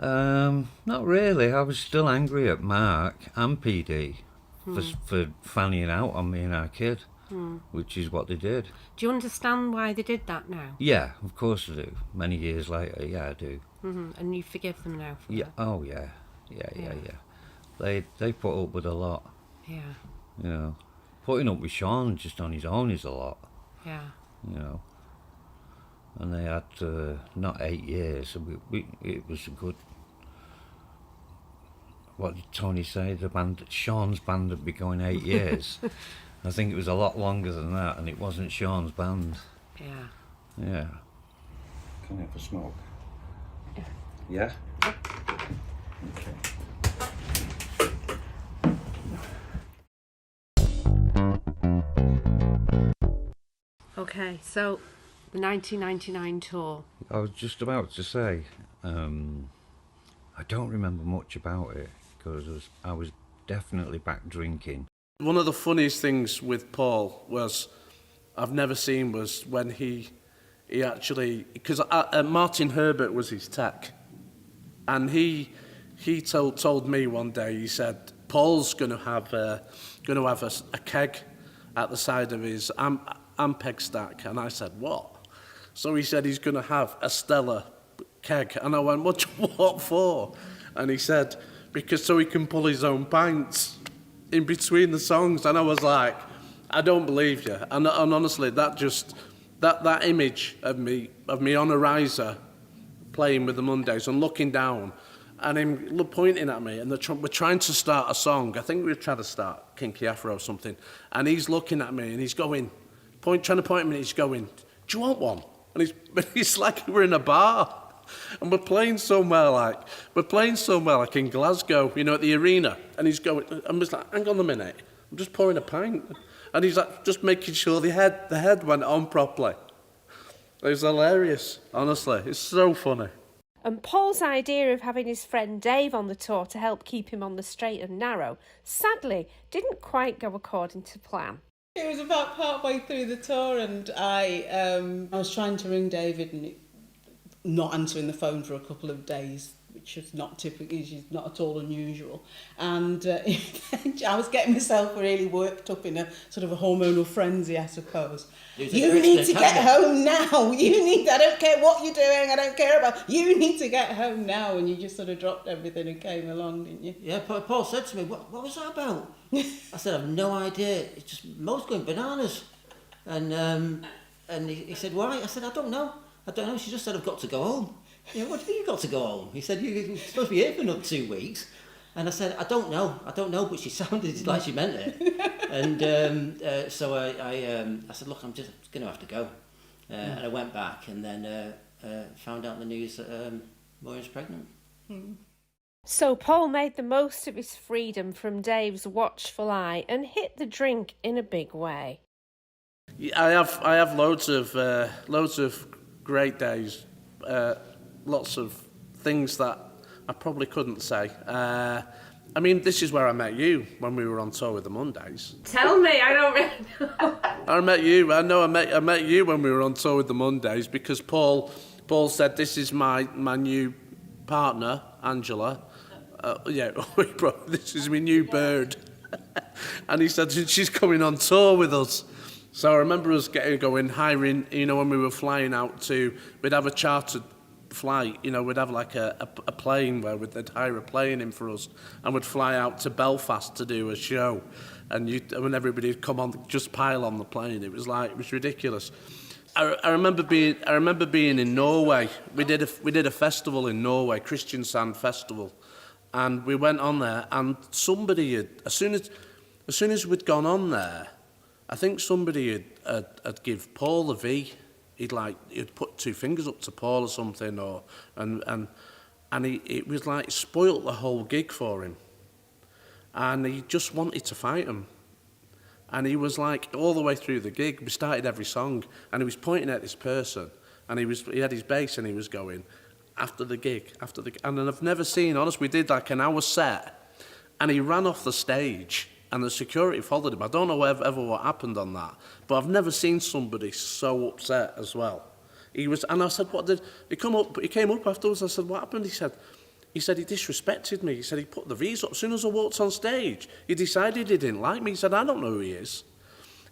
Not really. I was still angry at Mark and PD for fanning out on me and our kid, which is what they did. Do you understand why they did that now? Yeah, of course I do. Many years later, yeah, I do. And you forgive them now for that? Oh yeah. They put up with a lot. Yeah. You know, putting up with Shaun just on his own is a lot. Yeah. You know. And they had not 8 years, so it was a good. What did Tony say? Shaun's band would be going 8 years. I think it was a lot longer than that, and it wasn't Shaun's band. Yeah. Yeah. Can I have a smoke? Yeah? Okay. Okay, so the 1999 tour. I was just about to say, I don't remember much about it because I was definitely back drinking. One of the funniest things with Paul I've never seen was when he actually, because Martin Herbert was his tech, and he he told me one day, he said, Paul's going to have a keg at the side of his Ampeg stack. And I said, what? So he said he's going to have a Stella keg. And I went, what for? And he said, because so he can pull his own pints in between the songs. And I was like, I don't believe you. And honestly, that image of me on a riser playing with the Mondays and looking down and him pointing at me, and we're trying to start a song. I think we were trying to start Kinky Afro or something. And he's looking at me and he's going, trying to point at me, and he's going, do you want one? And he's like we're in a bar. And we're playing somewhere like in Glasgow, you know, at the arena. And he's going, I'm just like, hang on a minute, I'm just pouring a pint. And he's like, just making sure the head went on properly. It was hilarious, honestly. It's so funny. And Paul's idea of having his friend Dave on the tour to help keep him on the straight and narrow, sadly, didn't quite go according to plan. It was about partway through the tour, and I was trying to ring David and not answering the phone for a couple of days, which is not typical, is not at all unusual. And I was getting myself really worked up in a sort of a hormonal frenzy, I suppose. You need to get home now. I don't care what you're doing, I don't care about, you need to get home now. And you just sort of dropped everything and came along, didn't you? Yeah, Paul said to me, what was that about? I said, I've no idea. It's just Mo's going bananas. And he said, why? I said, I don't know. She just said, I've got to go home. Yeah, what do you mean you've got to go home? He said, you're supposed to be here for another 2 weeks. And I said, I don't know, but she sounded like she meant it. And so I said, look, I'm just going to have to go. And I went back and then found out the news that Maureen's pregnant. So Paul made the most of his freedom from Dave's watchful eye and hit the drink in a big way. I have loads of great days, lots of things that I probably couldn't say. I mean, this is where I met you when we were on tour with the Mondays. Tell me, I don't really know. I met you when we were on tour with the Mondays because Paul said, this is my new partner, Angela. This is my new bird. And he said, she's coming on tour with us. So I remember us hiring, you know, when we were flying out we'd have a chartered flight, you know, we'd have like a plane where they'd hire a plane in for us and we'd fly out to Belfast to do a show. And when everybody would come on, just pile on the plane, it was ridiculous. I remember being in Norway. We did a festival in Norway, Christian Sand Festival, and we went on there. And somebody had, as soon as we'd gone on there, I think somebody had give Paul a V. He'd put 2 fingers up to Paul or something, and it was like spoilt the whole gig for him, and he just wanted to fight him. And he was like, all the way through the gig, we started every song, and he was pointing at this person, and he had his bass, and he was going, after the gig, and I've never seen, honestly, we did like an hour set, and he ran off the stage, and the security followed him. I don't know ever what happened on that, but I've never seen somebody so upset as well. And I said, what did, he came up afterwards, I said, what happened? He said he disrespected me. He said he put the V's up. As soon as I walked on stage, he decided he didn't like me. He said, I don't know who he is.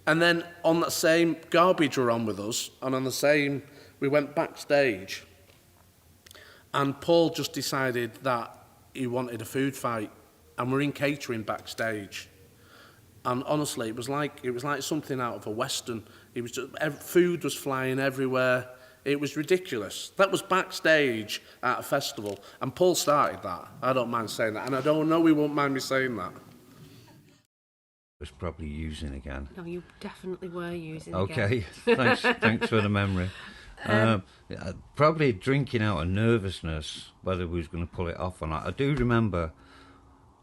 And then on that same, Garbage were on with us, and on the same, we went backstage, and Paul just decided that he wanted a food fight, and we're in catering backstage. And honestly, it was like something out of a Western. Food was flying everywhere. It was ridiculous. That was backstage at a festival, and Paul started that. I don't mind saying that, and I don't know he won't mind me saying that. I was probably using again. No, you definitely were using again. Okay, thanks for the memory. Probably drinking out of nervousness, whether we was going to pull it off or not. I do remember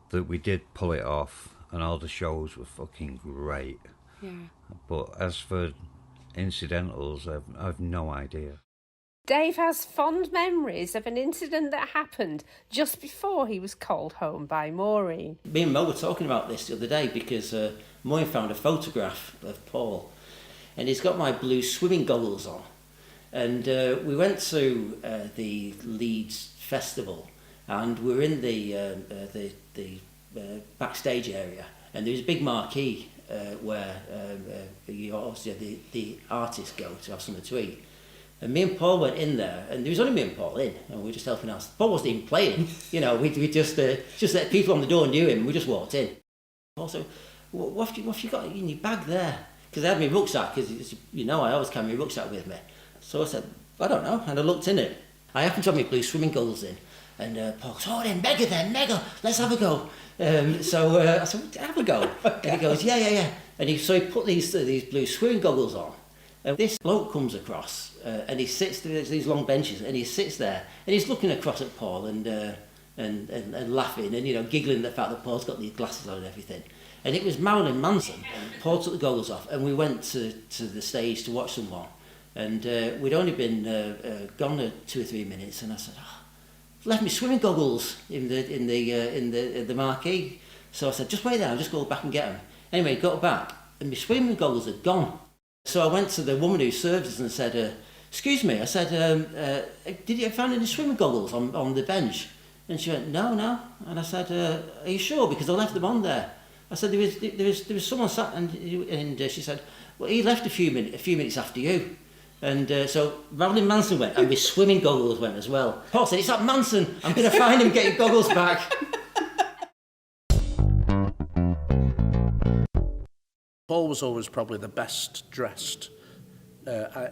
that we did pull it off, and all the shows were fucking great. Yeah. But as for incidentals, I've no idea. Dave has fond memories of an incident that happened just before he was called home by Maureen. Me and Mo were talking about this the other day because Maureen found a photograph of Paul, and he's got my blue swimming goggles on. And we went to the Leeds festival, and we were in the backstage area, and there was a big marquee where the artists go to have something to eat. And me and Paul went in there, and there was only me and Paul in, and we were just helping out. Paul wasn't even playing, you know. We just let people on the door knew him, and we just walked in. Paul said, "What have you got in your bag there?" Because I had my rucksack, because you know I always carry my rucksack with me. So I said, "I don't know," and I looked in it. I happened to have my blue swimming goggles in, and Paul goes, "Oh, then mega, let's have a go." So I said, "Have a go." And he goes, "Yeah." And he put these blue swimming goggles on. And this bloke comes across, and he sits, there's these long benches, and he sits there, and he's looking across at Paul and laughing, and, you know, giggling at the fact that Paul's got these glasses on and everything. And it was Marilyn Manson. Paul took the goggles off, and we went to the stage to watch someone. And we'd only been gone 2 or 3 minutes, and I said, left me swimming goggles in the marquee. So I said, "Just wait there, I'll just go back and get them." Anyway, got back, and my swimming goggles had gone. So I went to the woman who served us and said, "Excuse me," I said, "Did you find any swimming goggles on the bench?" And she went, No. And I said, "Are you sure? Because I left them on there." I said, there was someone sat, and she said, "Well, he left a few minutes after you." And so Marilyn Manson went, and my swimming goggles went as well. Paul said, "It's that Manson, I'm going to find him, get your goggles back." Paul was always probably the best dressed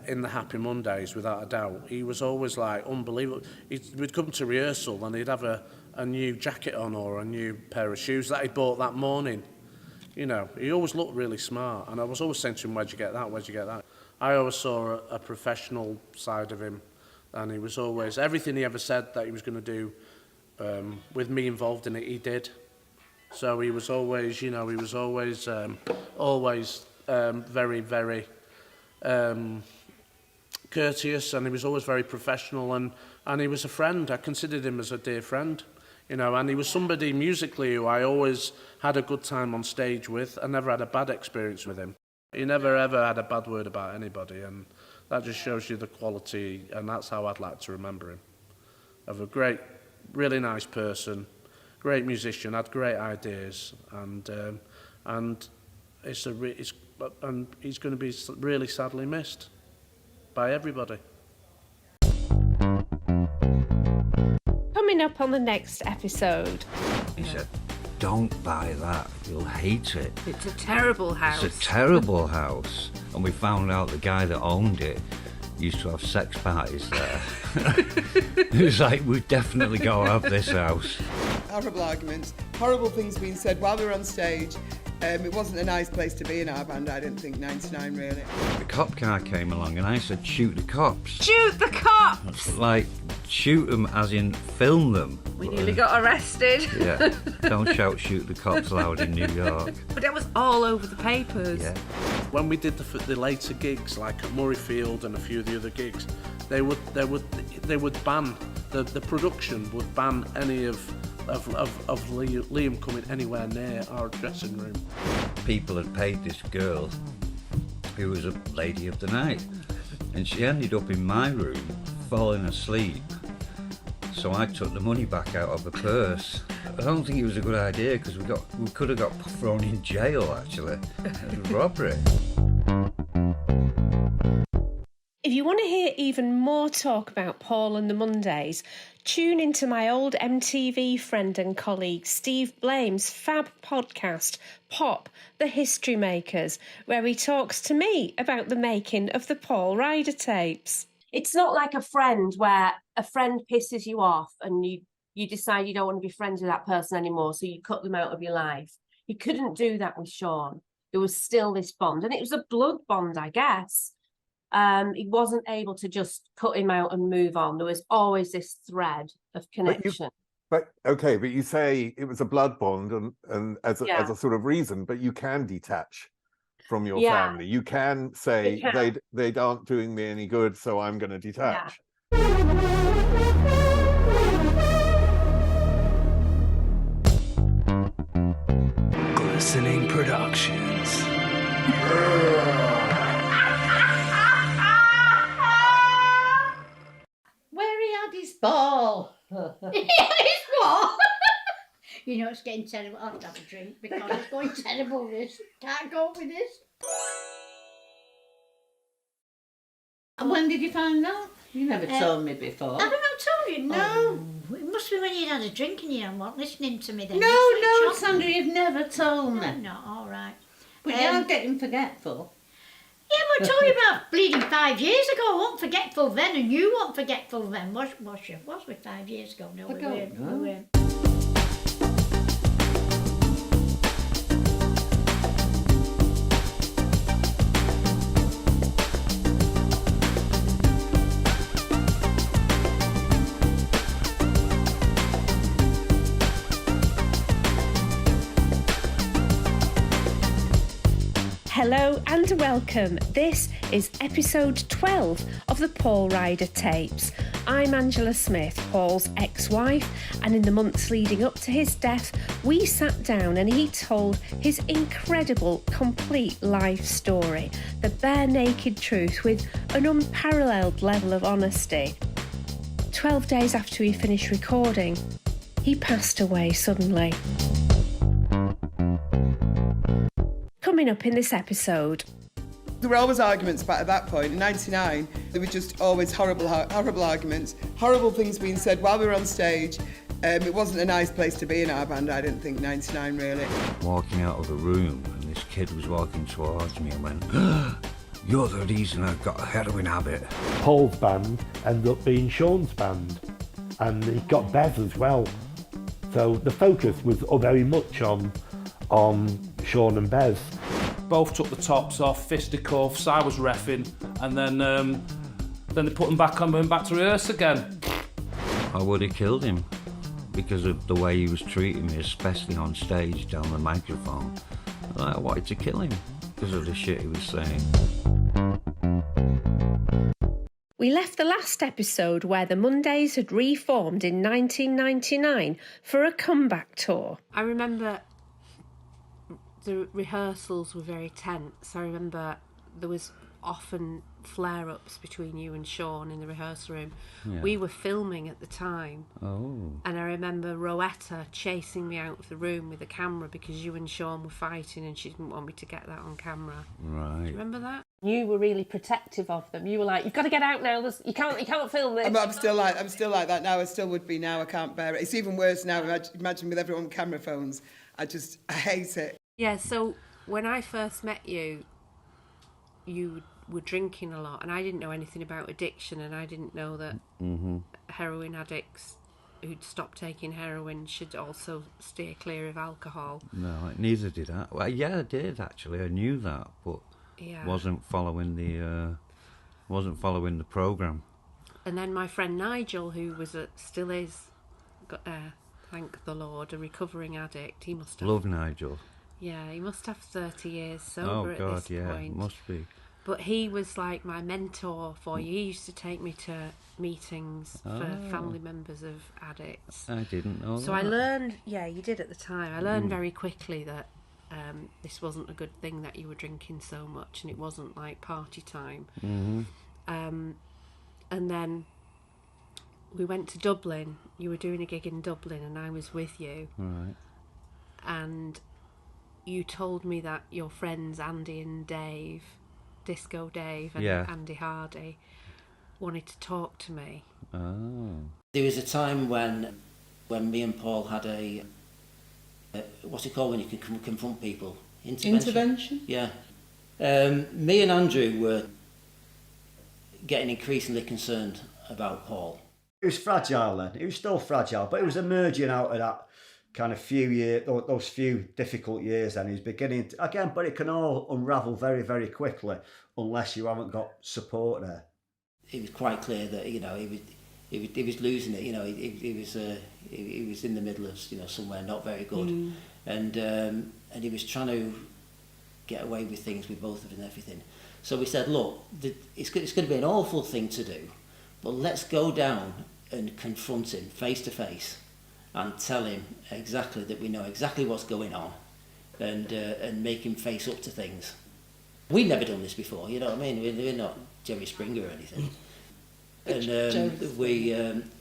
in the Happy Mondays, without a doubt. He was always like unbelievable. We'd come to rehearsal and he'd have a new jacket on or a new pair of shoes that he bought that morning. You know, he always looked really smart, and I was always saying to him, "Where'd you get that? I always saw a professional side of him, and he was always, everything he ever said that he was going to do with me involved in it, he did. So he was always, you know, very, very courteous, and he was always very professional, and he was a friend. I considered him as a dear friend, you know, and he was somebody musically who I always had a good time on stage with. I never had a bad experience with him. He never ever had a bad word about anybody, and that just shows you the quality, and that's how I'd like to remember him. Of a great, really nice person, great musician, had great ideas, and he's going to be really sadly missed by everybody. Coming up on the next episode. He said, "Don't buy that, you'll hate it. It's a terrible house. It's a terrible house." And we found out the guy that owned it used to have sex parties there. It was like, "We've definitely got to have this house." Horrible arguments, horrible things being said while we were on stage. It wasn't a nice place to be in our band, I didn't think, 99 really. The cop car came along and I said, "Shoot the cops." Shoot the cops! Like, shoot them as in film them. We nearly got arrested. Yeah, don't shout "shoot the cops" loud in New York. But it was all over the papers. Yeah. When we did the later gigs, like at Murrayfield and a few of the other gigs, they would ban, the production would ban any of Liam coming anywhere near our dressing room. People had paid this girl who was a lady of the night, and she ended up in my room falling asleep. So I took the money back out of her purse. I don't think it was a good idea, because we could have got thrown in jail actually. It was robbery. If you want to hear even more talk about Paul and the Mondays, tune into my old MTV friend and colleague Steve Blame's fab podcast, Pop, The History Makers, where he talks to me about the making of the Paul Ryder tapes. It's not like a friend where a friend pisses you off and you decide you don't want to be friends with that person anymore, so you cut them out of your life. You couldn't do that with Shaun. There was still this bond, and it was a blood bond, I guess. He wasn't able to just cut him out and move on. There was always this thread of connection. But you say it was a blood bond and as a sort of reason, but you can detach from your family. You can say they aren't doing me any good, so I'm going to detach. Glistening Productions. Where he had his ball. He had his You know, it's getting terrible. I'll have to have a drink because it's going terrible, this. Can't go with this. And when did you find out? You never told me before. Have I not told you? No. It must be when you'd had a drink and you weren't listening to me then. No, Sandra, you've never told me. No, all right. But you're getting forgetful. Yeah, but I told you about bleeding 5 years ago. I wasn't forgetful then, and you weren't forgetful then, was you? Was we 5 years ago? No, we weren't. We weren't. Hello and welcome. This is episode 12 of the Paul Ryder Tapes. I'm Angela Smith, Paul's ex-wife, and in the months leading up to his death, we sat down and he told his incredible, complete life story, the bare naked truth with an unparalleled level of honesty. 12 days after we finished recording, he passed away suddenly. Coming up in this episode. There were always arguments, but at that point, in '99, there were just always horrible arguments, horrible things being said while we were on stage. It wasn't a nice place to be in our band, I didn't think, '99 really. Walking out of the room, and this kid was walking towards me and went, "You're the reason I've got a heroin habit." Paul's band ended up being Shaun's band, and he got Bez as well. So the focus was very much on Shaun and Bez. Both took the tops off, fisticuffs, I was reffing, and then they put them back on and went back to rehearse again. I would have killed him because of the way he was treating me, especially on stage down the microphone. I wanted to kill him because of the shit he was saying. We left the last episode where the Mondays had reformed in 1999 for a comeback tour. I remember the rehearsals were very tense. I remember there was often flare-ups between you and Shaun in the rehearsal room. Yeah. We were filming at the time. Oh. And I remember Rowetta chasing me out of the room with a camera because you and Shaun were fighting and she didn't want me to get that on camera. Right. Do you remember that? You were really protective of them. You were like, "You've got to get out now. You can't film this." I'm still like that now. I still would be now. I can't bear it. It's even worse now. Imagine with everyone with camera phones. I hate it. Yeah, so when I first met you, you were drinking a lot, and I didn't know anything about addiction, and I didn't know that heroin addicts who'd stopped taking heroin should also steer clear of alcohol. No, neither did I. Well, yeah, I did actually. I knew that, but wasn't following the program. And then my friend Nigel, who was still is, thank the Lord, a recovering addict. He must have. Love Nigel. Yeah, he must have 30 years sober at this point. Must be. But he was like my mentor for you. He used to take me to meetings for family members of addicts. I didn't know So that. I learned, you did at the time, I learned very quickly that this wasn't a good thing that you were drinking so much, and it wasn't like party time. And then we went to Dublin. You were doing a gig in Dublin and I was with you. Right. And you told me that your friends Andy and Dave, Disco Dave and Andy Hardy, wanted to talk to me. Oh. There was a time when me and Paul had a what's it called when you can confront people? Intervention? Yeah. Me and Andrew were getting increasingly concerned about Paul. It was fragile then. It was still fragile, but it was emerging out of that kind of few years, those few difficult years. Then he was beginning to, again, but it can all unravel very, very quickly unless you haven't got support there. It was quite clear that he was losing it. He was in the middle of somewhere not very good, and he was trying to get away with things with both of them and everything. So we said, look, it's going to be an awful thing to do, but let's go down and confront him face to face and tell him exactly that we know exactly what's going on, and make him face up to things. We'd never done this before, you know what I mean? We're not Jerry Springer or anything. And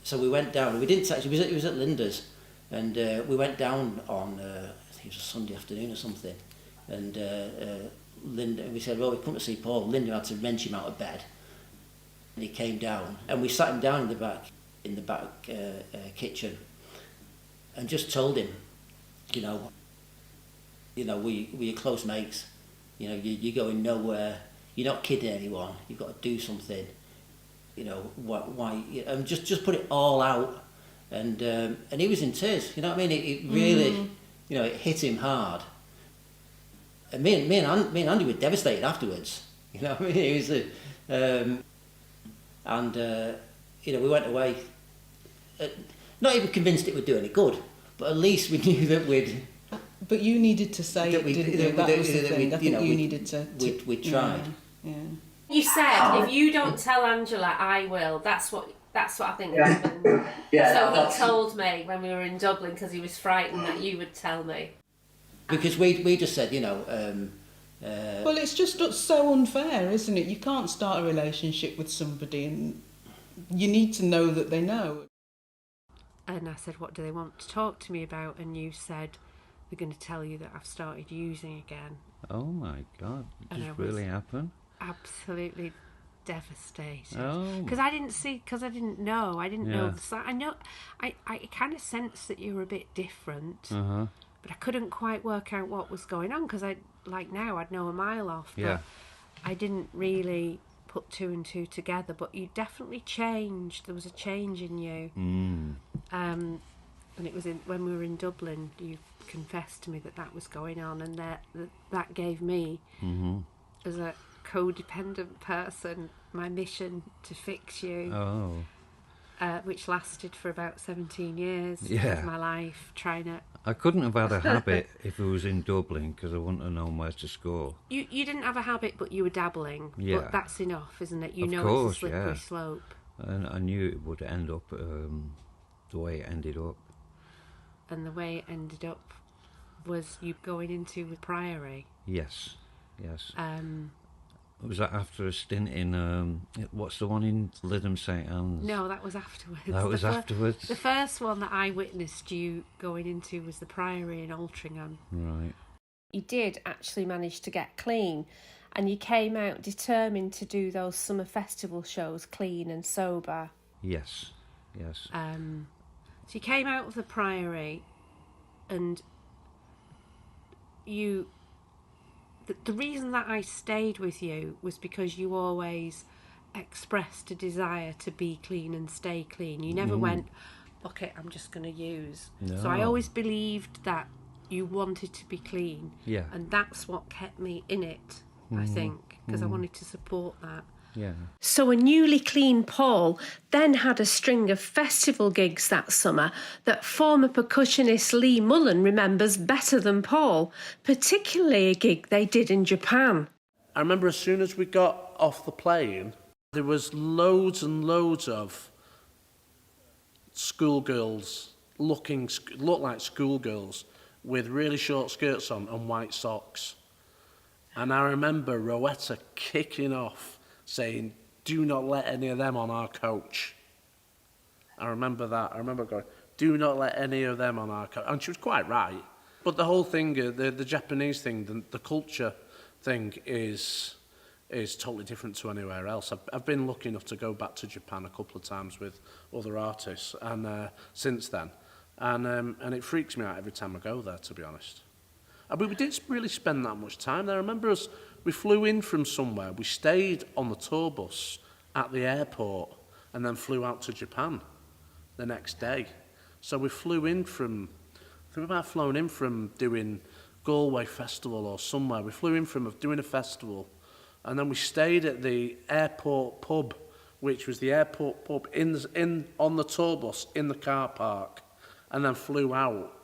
so we went down. We didn't actually. It was at Linda's, And we went down on, I think it was a Sunday afternoon or something, and Linda, we said, well, we've come to see Paul. Linda had to wrench him out of bed, and he came down, and we sat him down in the back kitchen, and just told him, you know, we're close mates. You know, you're going nowhere. You're not kidding anyone. You've got to do something. You know, why? And just put it all out. And he was in tears. You know what I mean? It really, you know, it hit him hard. And me and Andy were devastated afterwards. You know what I mean? It was, you know, we went away, not even convinced it would do any good, but at least we knew that we'd. But you needed to say it, didn't you? That was the thing. I think you needed to. We tried. Yeah. You said, if you don't tell Angela, I will. That's what I think happened. So he told me when we were in Dublin because he was frightened that you would tell me. Because we just said, you know. Well, it's just so unfair, isn't it? You can't start a relationship with somebody and you need to know that they know. And I said, what do they want to talk to me about? And you said, they're going to tell you that I've started using again. Oh my God, did this really happen? Absolutely devastated. Oh. Because I didn't know. I didn't know the sign. I know, I kind of sensed that you were a bit different, but I couldn't quite work out what was going on because like now I'd know a mile off. But I didn't really put two and two together, but you definitely changed. There was a change in you. And it was when we were in Dublin, you confessed to me that was going on, and that gave me, as a codependent person, my mission to fix you. Which lasted for about 17 years of my life, trying to... I couldn't have had a habit if it was in Dublin, because I wouldn't have known where to score. You didn't have a habit, but you were dabbling. Yeah. But that's enough, isn't it? You Of know course, it's a slippery slope. And I knew it would end up the way it ended up. And the way it ended up was you going into the Priory. Yes. Was that after a stint in, what's the one in Lytham St Anne's? No, that was afterwards. That was afterwards? The first one that I witnessed you going into was the Priory in Altrincham. Right. You did actually manage to get clean, and you came out determined to do those summer festival shows clean and sober. Yes. So you came out of the Priory, and you... The reason that I stayed with you was because you always expressed a desire to be clean and stay clean. You never went, okay, I'm just going to use. No. So I always believed that you wanted to be clean. Yeah. And that's what kept me in it, I think, because I wanted to support that. Yeah. So a newly clean Paul then had a string of festival gigs that summer that former percussionist Lea Mullin remembers better than Paul, particularly a gig they did in Japan. I remember as soon as we got off the plane, there was loads and loads of schoolgirls looked like schoolgirls with really short skirts on and white socks. And I remember Rowetta kicking off, saying, do not let any of them on our coach. I remember that. I remember going, do not let any of them on our coach. And she was quite right. But the whole thing, the Japanese thing, the culture thing is totally different to anywhere else. I've been lucky enough to go back to Japan a couple of times with other artists and since then. And it freaks me out every time I go there, to be honest. We didn't really spend that much time there. I remember we flew in from somewhere. We stayed on the tour bus at the airport and then flew out to Japan the next day. So we flew in from, I think we might have flown in from doing Galway Festival or somewhere. We flew in from doing a festival and then we stayed at the airport pub, which was the airport pub on the tour bus in the car park, and then flew out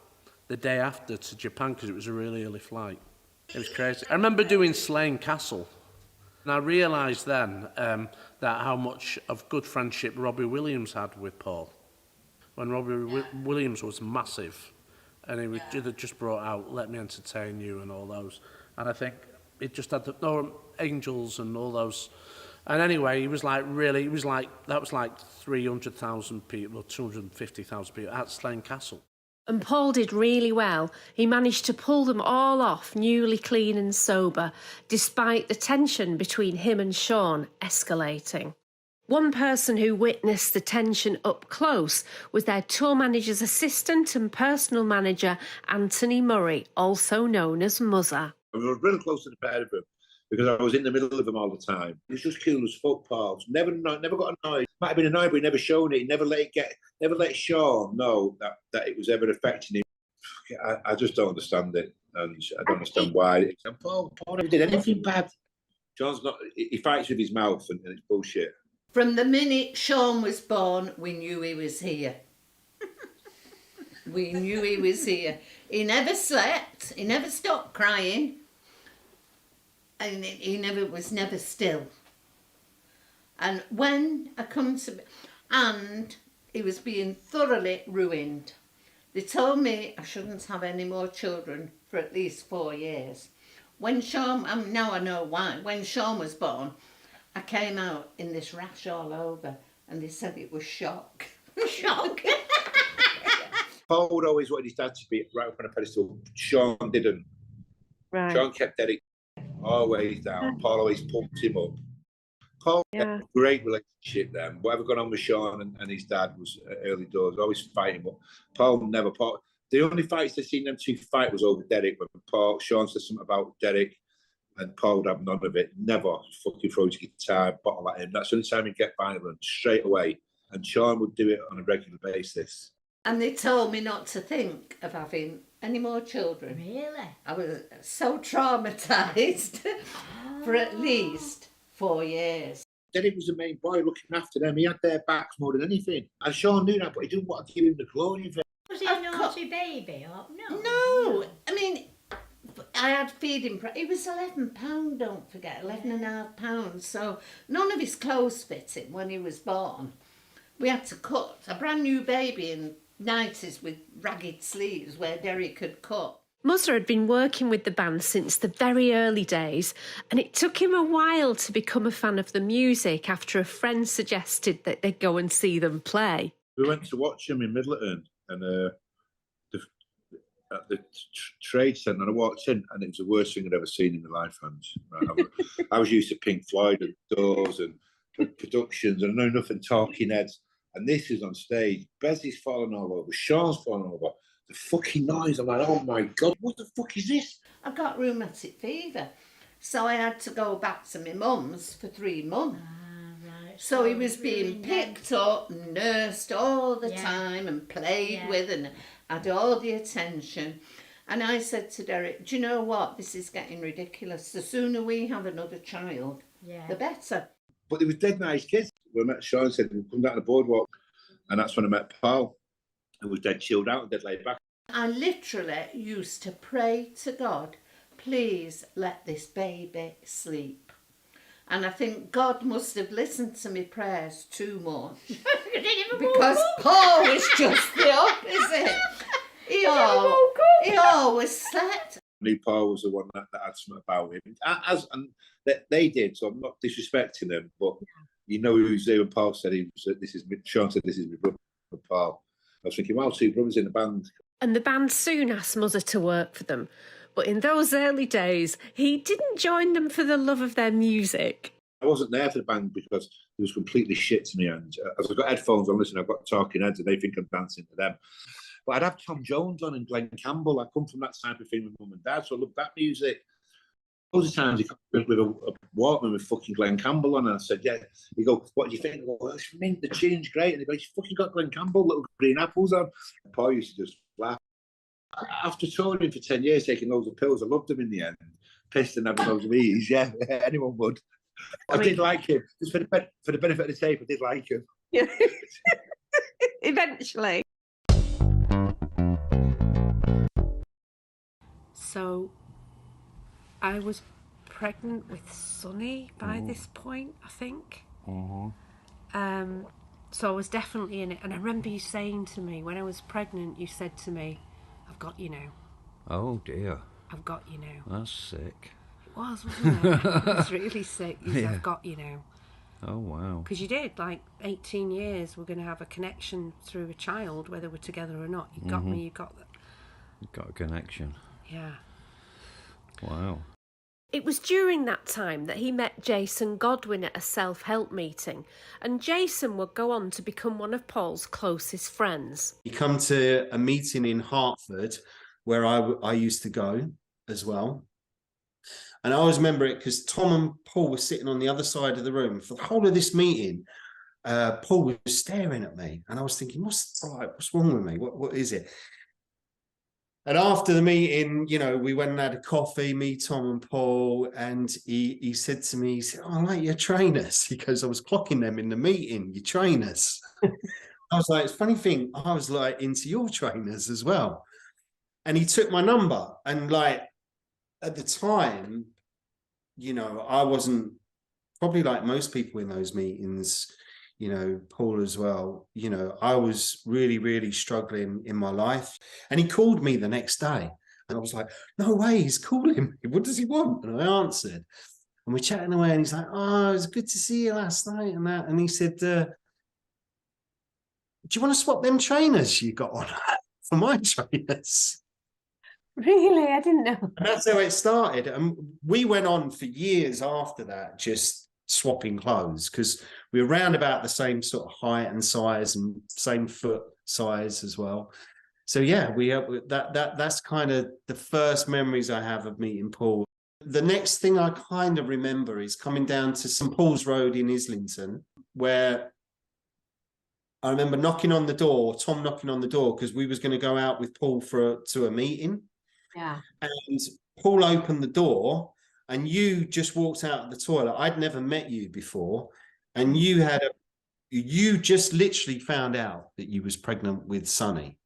the day after to Japan because it was a really early flight. It was crazy. I remember doing Slane Castle, and I realised then that how much of good friendship Robbie Williams had with Paul. When Robbie Williams was massive, and he had just brought out Let Me Entertain You and all those, and I think it just had Angels and all those. And anyway, that was like 300,000 people or 250,000 people at Slane Castle. And Paul did really well. He managed to pull them all off newly clean and sober, despite the tension between him and Shaun escalating. One person who witnessed the tension up close was their tour manager's assistant and personal manager, Anthony Murray, also known as Muzza. We were really close to the pair of them because I was in the middle of them all the time. He was just cool as fuck, Paul. Never got annoyed. Might have been annoyed, but he never shown it. He never let Shaun know that it was ever affecting him. I just don't understand it, and I don't understand why. And Paul never did anything bad. Shaun's not. He fights with his mouth, and it's bullshit. From the minute Shaun was born, we knew he was here. We knew he was here. He never slept. He never stopped crying. And he was never still. And when I come to... And he was being thoroughly ruined. They told me I shouldn't have any more children for at least 4 years. When Shaun... now I know why. When Shaun was born, I came out in this rash all over, and they said it was shock. Shock. Paul would always wanted his dad to be right up on a pedestal. Shaun didn't. Right. Shaun kept Derek always down. Paul always pumped him up. Paul had a great relationship then. Whatever got on with Shaun and his dad was early doors, always fighting. But Paul never. The only fights they've seen them two fight was over Derek. When Shaun said something about Derek, and Paul would have none of it. Never fucking throw his guitar, bottle at him. That's the only time he'd get violent, straight away. And Shaun would do it on a regular basis. And they told me not to think of having any more children. Really? I was so traumatised for at least 4 years. Derek was the main boy looking after them. He had their backs more than anything. And Shaun knew that, but he didn't want to give him the glory of it. Was he a naughty baby or no? No, I mean, I had feeding. It was £11, don't forget, £11.5. So none of his clothes fit him when he was born. We had to cut a brand new baby in 90s with ragged sleeves where Derek had cut. Muzza had been working with the band since the very early days, and it took him a while to become a fan of the music after a friend suggested that they'd go and see them play. We went to watch him in Middleton, and at the trade centre, and I walked in, and it was the worst thing I'd ever seen in my life, Hans. Right? I was used to Pink Floyd and Doors and productions, and I know nothing Talking Heads. And this is on stage. Bezzy's falling all over. Shaun's falling over. The fucking noise. I'm like, oh my God, what the fuck is this? I got rheumatic fever. So I had to go back to my mum's for 3 months. Right. So he was being picked up and nursed all the time and played with and had all the attention. And I said to Derek, do you know what? This is getting ridiculous. The sooner we have another child, the better. But they were dead nice kids. We met Shaun and said, we'll come down the boardwalk. And that's when I met Paul, who was dead chilled out and dead laid back. I literally used to pray to God, please let this baby sleep. And I think God must have listened to my prayers too much. Because Paul was just the opposite. He always slept. I knew Paul was the one that had something about him. And they did, so I'm not disrespecting them, but you know who's there when Paul said Shaun said this is my brother, Paul. I was thinking, wow, 2 brothers in the band. And the band soon asked Muzza to work for them. But in those early days, he didn't join them for the love of their music. I wasn't there for the band because it was completely shit to me. And as I've got headphones on, listen, I've got Talking Heads and they think I'm dancing to them. But I'd have Tom Jones on and Glenn Campbell. I come from that type of thing with mum and dad, so I love that music. Loads of times he comes with a Walkman with fucking Glenn Campbell on, and I said, yeah. He go, what do you think? I go, it's mint, the tune's great. And he goes, he's fucking got Glenn Campbell, Little Green Apples on. And Paul used to just laugh. After touring for 10 years, taking loads of pills, I loved him in the end. Pissed and having loads of ease, yeah, anyone would. I did like him. Just for the benefit of the tape, I did like him. Yeah. Eventually. So I was pregnant with Sonny by this point, I think. So I was definitely in it. And I remember you saying to me, when I was pregnant, you said to me, I've got you now. Oh dear. I've got you now. That's sick. It was, wasn't it? It was really sick. You said, I've got you now. Oh, wow. Because you did, like, 18 years, we're going to have a connection through a child, whether we're together or not. You got me, you got that. You got a connection. Yeah. Wow. It was during that time that he met Jason Godwin at a self-help meeting, and Jason would go on to become one of Paul's closest friends. He come to a meeting in Hertford where I used to go as well. And I always remember it because Tom and Paul were sitting on the other side of the room. For the whole of this meeting, Paul was staring at me, and I was thinking, what's wrong with me? What is it? And after the meeting, you know, we went and had a coffee, me, Tom and Paul, and he said to me, he said, "Oh, I like your trainers." He goes, "I was clocking them in the meeting, your trainers." I was like, it's a funny thing, I was like into your trainers as well. And he took my number, and like at the time, you know, I wasn't, probably like most people in those meetings, you know, Paul as well, you know, I was really, really struggling in my life. And he called me the next day, and I was like, no way, he's calling me. What does he want? And I answered, and we're chatting away, and he's like, "Oh, it was good to see you last night," and that. And he said, "Do you want to swap them trainers you got on for my trainers?" Really? I didn't know. And that's how it started. And we went on for years after that, just swapping clothes, because we were around about the same sort of height and size and same foot size as well. So yeah, that's kind of the first memories I have of meeting Paul. The next thing I kind of remember is coming down to St Paul's Road in Islington, where I remember knocking on the door, Tom knocking on the door, because we was going to go out with Paul to a meeting. Yeah. And Paul opened the door, and you just walked out of the toilet. I'd never met you before, and you just literally found out that you was pregnant with Sonny.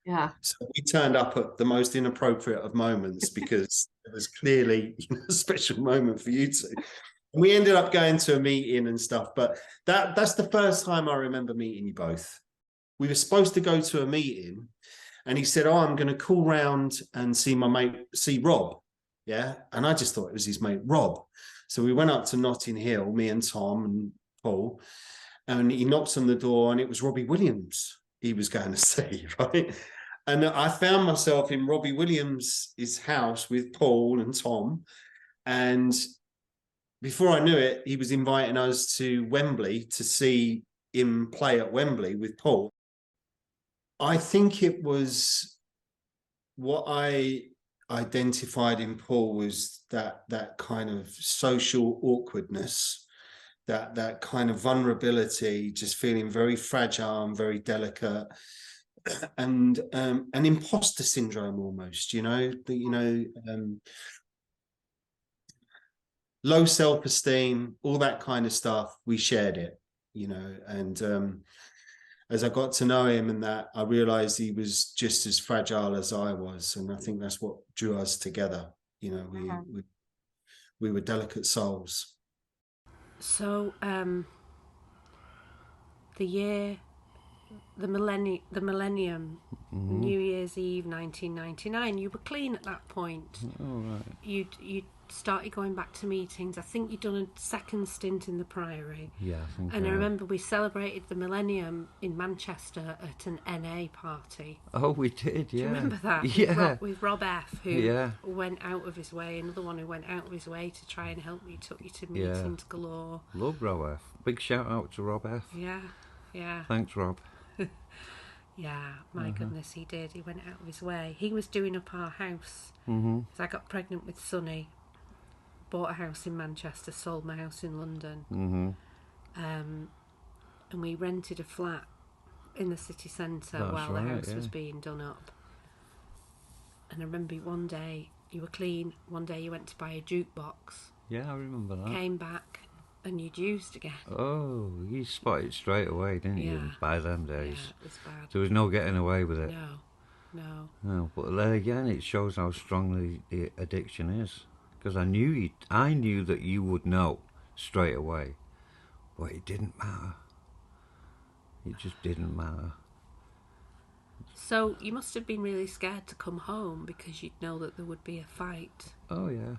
Yeah. So we turned up at the most inappropriate of moments, because it was clearly a special moment for you two. And we ended up going to a meeting and stuff, but that's the first time I remember meeting you both. We were supposed to go to a meeting, and he said, "Oh, I'm going to call round and see my mate, see Rob." Yeah. And I just thought it was his mate, Rob. So we went up to Notting Hill, me and Tom and Paul, and he knocks on the door, and it was Robbie Williams he was going to see, right? And I found myself in Robbie Williams' house with Paul and Tom. And before I knew it, he was inviting us to Wembley to see him play at Wembley with Paul. I think it was what I identified in Paul was that kind of social awkwardness, that kind of vulnerability, just feeling very fragile and very delicate, and an imposter syndrome almost, low self-esteem, all that kind of stuff. We shared it, and as I got to know him and that, I realized he was just as fragile as I was. And I think that's what drew us together. We were delicate souls. So the millennium, New Year's Eve 1999, you were clean at that point. Oh, right. You started going back to meetings. I think you'd done a second stint in the Priory. Yeah, I think. And I remember we celebrated the millennium in Manchester at an NA party. Oh, we did, yeah. Do you remember that? Yeah. With Rob F, who went out of his way, another one who went out of his way to try and help you, took you to meetings galore. Love Rob F. Big shout out to Rob F. Yeah. Thanks, Rob. Yeah, my goodness, he did. He went out of his way. He was doing up our house. Mm-hmm. So I got pregnant with Sonny, bought a house in Manchester, sold my house in London. Mm-hmm. And we rented a flat in the city centre while the house was being done up. And I remember one day you were clean, one day you went to buy a jukebox. Yeah, I remember that. Came back and you'd used again. Oh, you spotted straight away, didn't you, by them days? Yeah, it was bad. There was no getting away with it. No. But then again, it shows how strong the addiction is. Because I knew that you would know straight away, but it didn't matter. It just didn't matter. So you must have been really scared to come home because you'd know that there would be a fight. Oh yeah.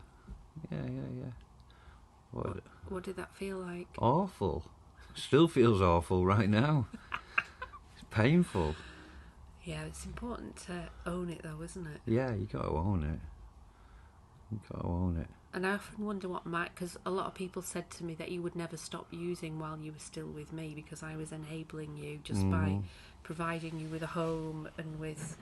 What did that feel like? Awful. Still feels awful right now. It's painful. Yeah, it's important to own it though, isn't it? Yeah, you got to own it. You got to own it. And I often wonder what might, because a lot of people said to me that you would never stop using while you were still with me because I was enabling you just by providing you with a home and with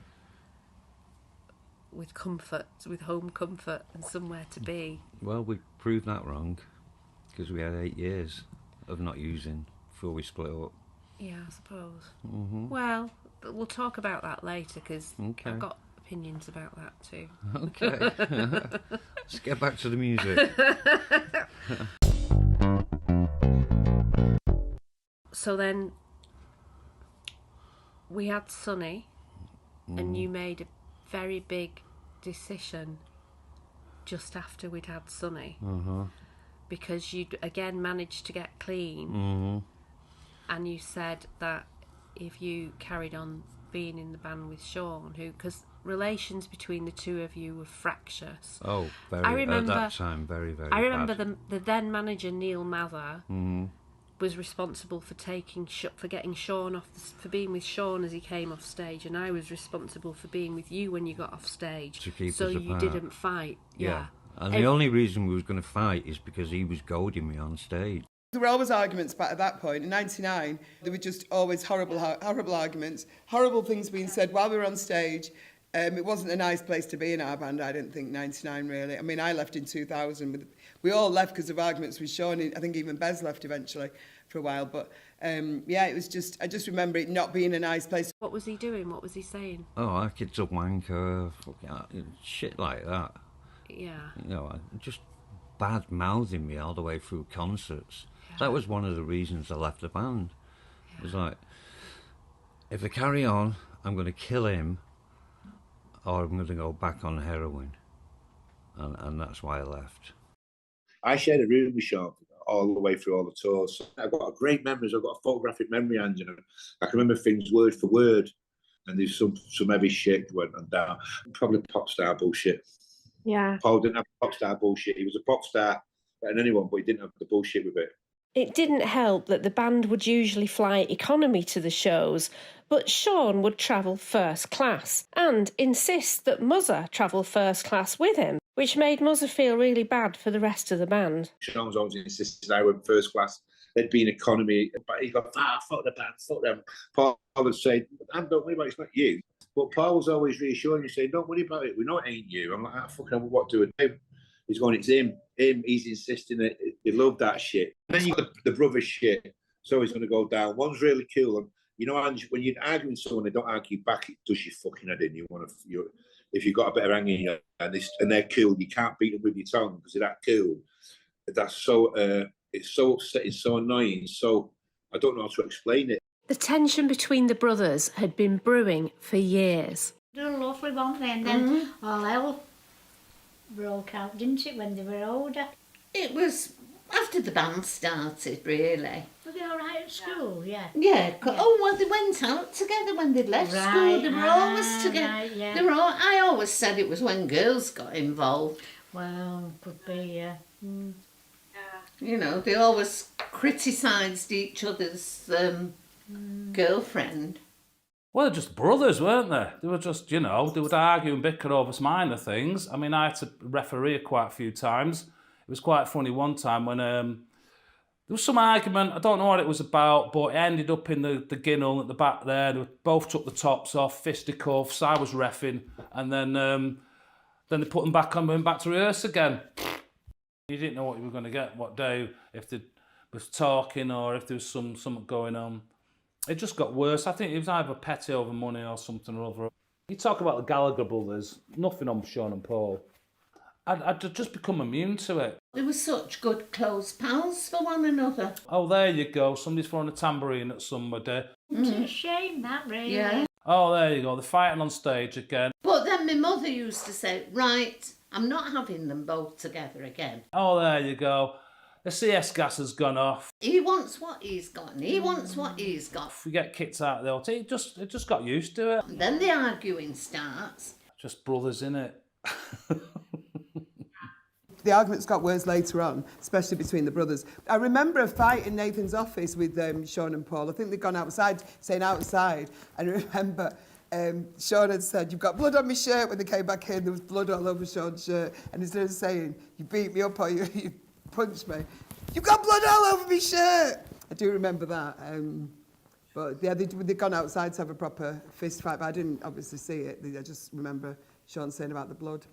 comfort, with home comfort and somewhere to be. Well, we proved that wrong because we had 8 years of not using before we split up. Yeah, I suppose. Well, we'll talk about that later because I've got opinions about that too. Okay. Let's get back to the music. So then we had Sonny and you made a very big decision just after we'd had Sonny because you'd again managed to get clean and you said that if you carried on being in the band with Shaun, because relations between the two of you were fractious. Oh, very. I remember, at that time, very, very I remember bad. the then manager Neil Mather was responsible for getting Shaun off, for being with Shaun as he came off stage, and I was responsible for being with you when you got off stage. To keep so us you apart. didn't fight. Yeah. And the only reason we was going to fight is because he was goading me on stage. There were always arguments back at that point. In '99, there were just always horrible arguments, horrible things being said while we were on stage. It wasn't a nice place to be in our band, I didn't think, '99 really. I mean, I left in 2000. We all left because of arguments with Shaun. I think even Bez left eventually for a while. But yeah, it was just, I just remember it not being a nice place. What was he doing? What was he saying? Oh, our kid's a wanker, fucking shit like that. Yeah. You know, just bad mouthing me all the way through concerts. Yeah. That was one of the reasons I left the band. Yeah. It was like, if I carry on, I'm going to kill him, or I'm going to go back on heroin. And that's why I left. I shared a room with Shaun all the way through all the tours. I've got a great memories. I've got a photographic memory, and you know, I can remember things word for word. And there's some heavy shit went on down. Probably pop star bullshit. Yeah. Paul didn't have pop star bullshit. He was a pop star better than anyone, but he didn't have the bullshit with it. It didn't help that the band would usually fly economy to the shows, but Shaun would travel first class and insist that Muzzer travel first class with him, which made Muzzer feel really bad for the rest of the band. Shaun's always insisted I went first class. They'd be in economy, but he got, fuck the band, fuck them. Paul would say, don't worry about it, it's not you. But Paul was always reassuring you, saying, don't worry about it, we know it ain't you. I'm like, fucking what do I do? He's going, it's him, he's insisting it. He loved that shit. And then you got the brother shit, so he's going to go down. One's really cool, and you know, when you're arguing with someone, they don't argue back, it does your fucking head in. If you've got a bit of anger in you and they're cool, you can't beat them with your tongue because they're that cool. That's so, it's so upsetting, so annoying, so I don't know how to explain it. The tension between the brothers had been brewing for years. They were lovely, weren't they? And then all hell broke out, didn't it, when they were older? It was after the band started, really. Were they all right at school? Yeah. Yeah. Oh, well, they went out together when they'd left school. They were always together. Right, yeah. They were all, I always said it was when girls got involved. Well, could be, yeah. You know, they always criticised each other's girlfriend. Well, they're just brothers, weren't they? They were just, you know, they would argue and bicker over minor things. I mean, I had to referee quite a few times. It was quite funny one time when there was some argument. I don't know what it was about, but it ended up in the ginnel at the back there. They both took the tops off, fisticuffs. I was reffing, and then they put them back on, went back to rehearse again. You didn't know what you were going to get, what day, if they was talking or if there was something going on. It just got worse. I think it was either petty over money or something or other. You talk about the Gallagher brothers, nothing on Shaun and Paul. I'd just become immune to it. They were such good close pals for one another. Oh, there you go. Somebody's throwing a tambourine at somebody. It's a shame, that, really. Yeah. Oh, there you go. They're fighting on stage again. But then my mother used to say, right, I'm not having them both together again. Oh, there you go. The CS gas has gone off. He wants what he's got and he wants what he's got. If we get kicked out of the hotel, it just got used to it. And then the arguing starts. Just brothers, innit? The arguments got worse later on, especially between the brothers. I remember a fight in Nathan's office with Shaun and Paul. I think they'd gone outside, saying outside. And I remember Shaun had said, "You've got blood on my shirt." When they came back in, there was blood all over Shaun's shirt. And instead of saying, "You beat me up," or you punched me, "You've got blood all over my shirt." I do remember that. But yeah, they'd gone outside to have a proper fist fight, but I didn't obviously see it. I just remember Shaun saying about the blood.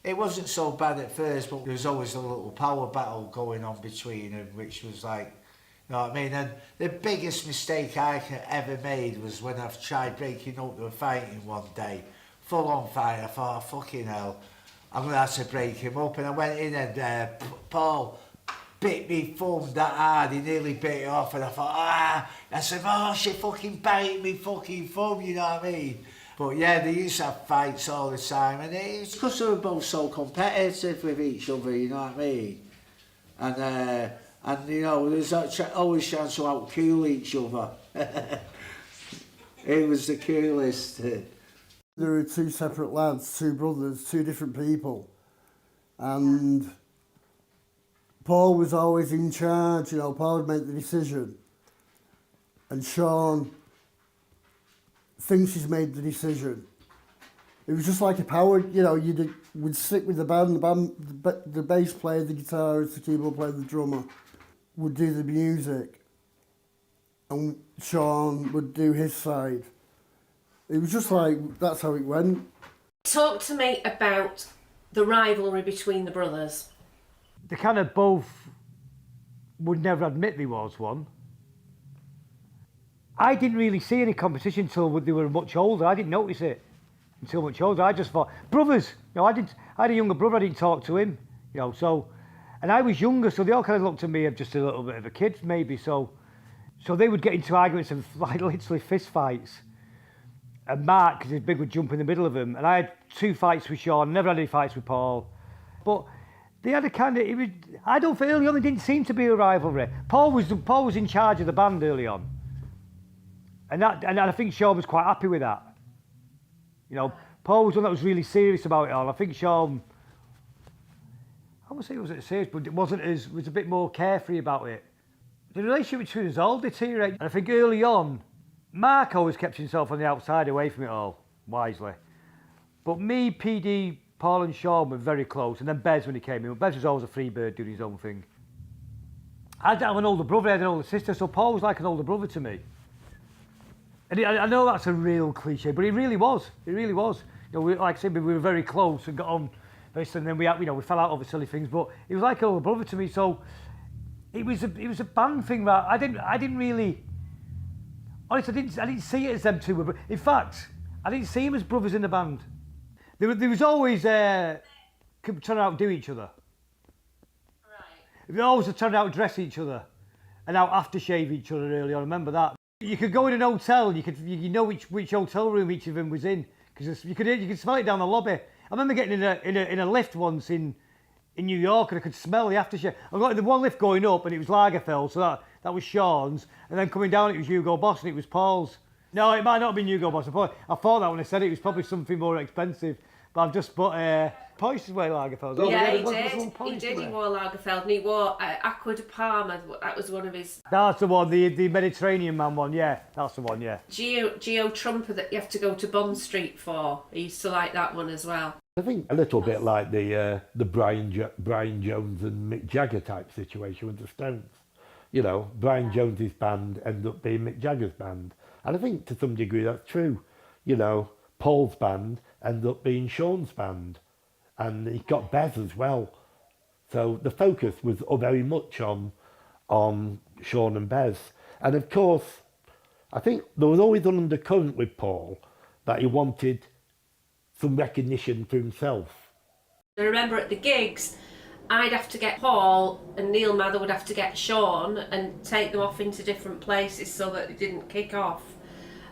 It wasn't so bad at first, but there was always a little power battle going on between them, which was like, you know what I mean? And the biggest mistake I ever made was when I've tried breaking up the fighting one day. Full on fight, I thought, oh, fucking hell, I'm going to have to break him up. And I went in and Paul bit me thumb that hard, he nearly bit it off, and I thought, I said, oh, she fucking bite me fucking thumb, you know what I mean? But yeah, they used to have fights all the time, and it's because they were both so competitive with each other, you know what I mean? And you know, there's always a chance to out-cool each other. It was the coolest. There were two separate lads, two brothers, two different people. And Paul was always in charge, you know, Paul would make the decision. And Shaun thinks he's made the decision. It was just like a power, you know, would sit with the band, the bass player, the guitarist, the keyboard player, the drummer, would do the music. And Shaun would do his side. It was just like, that's how it went. Talk to me about the rivalry between the brothers. They kind of both would never admit there was one. I didn't really see any competition until they were much older. I didn't notice it until much older. I just thought, brothers, you know, I had a younger brother, I didn't talk to him, you know, so, and I was younger, so they all kind of looked at me as just a little bit of a kid, maybe, so they would get into arguments and like literally fist fights. And Mark, because he's big, would jump in the middle of them. And I had 2 fights with Shaun, never had any fights with Paul. But they had a kind of, I don't feel early on, there didn't seem to be a rivalry. Paul was in charge of the band early on. And I think Shaun was quite happy with that. You know, Paul was one that was really serious about it all. I think Shaun, I wouldn't say it wasn't serious, but it was a bit more carefree about it. The relationship between us all deteriorated. And I think early on, Mark always kept himself on the outside, away from it all, wisely. But me, PD, Paul and Shaun were very close, and then Bez when he came in. Bez was always a free bird doing his own thing. I didn't have an older brother, I had an older sister, so Paul was like an older brother to me. And I know that's a real cliche, but it really was. It really was. You know, like I said, we were very close and got on, and then we fell out over silly things. But it was like an older brother to me. So it was a band thing that I didn't really. Honestly, I didn't see it as them two were. In fact, I didn't see them as brothers in the band. There was always trying to outdo each other. Right. They always trying to outdress each other and out aftershave each other early on. I remember that. You could go in an hotel, you know which hotel room each of them was in, because you could smell it down the lobby. I remember getting in a lift once in New York, and I could smell the aftershave. I got in the one lift going up, and it was Lagerfeld, so that was Shaun's, and then coming down it was Hugo Boss, and it was Paul's. No, it might not have been Hugo Boss. I thought that when I said it was probably something more expensive, but I've just put Paul used to wear Lagerfeld. Yeah, he did. He wore Lagerfeld, and he wore Aqua de Parma. That was one of his. That's the one, the Mediterranean Man one. Yeah, that's the one. Yeah. Geo Trumper that you have to go to Bond Street for. I used to like that one as well. I think a little bit like the Brian Jones and Mick Jagger type situation with the Stones. You know, Brian Jones's band ended up being Mick Jagger's band, and I think to some degree that's true. You know, Paul's band ended up being Shaun's band. And he got Bez as well. So the focus was very much on Shaun and Bez. And of course, I think there was always an undercurrent with Paul that he wanted some recognition for himself. I remember at the gigs, I'd have to get Paul and Neil Mather would have to get Shaun and take them off into different places so that they didn't kick off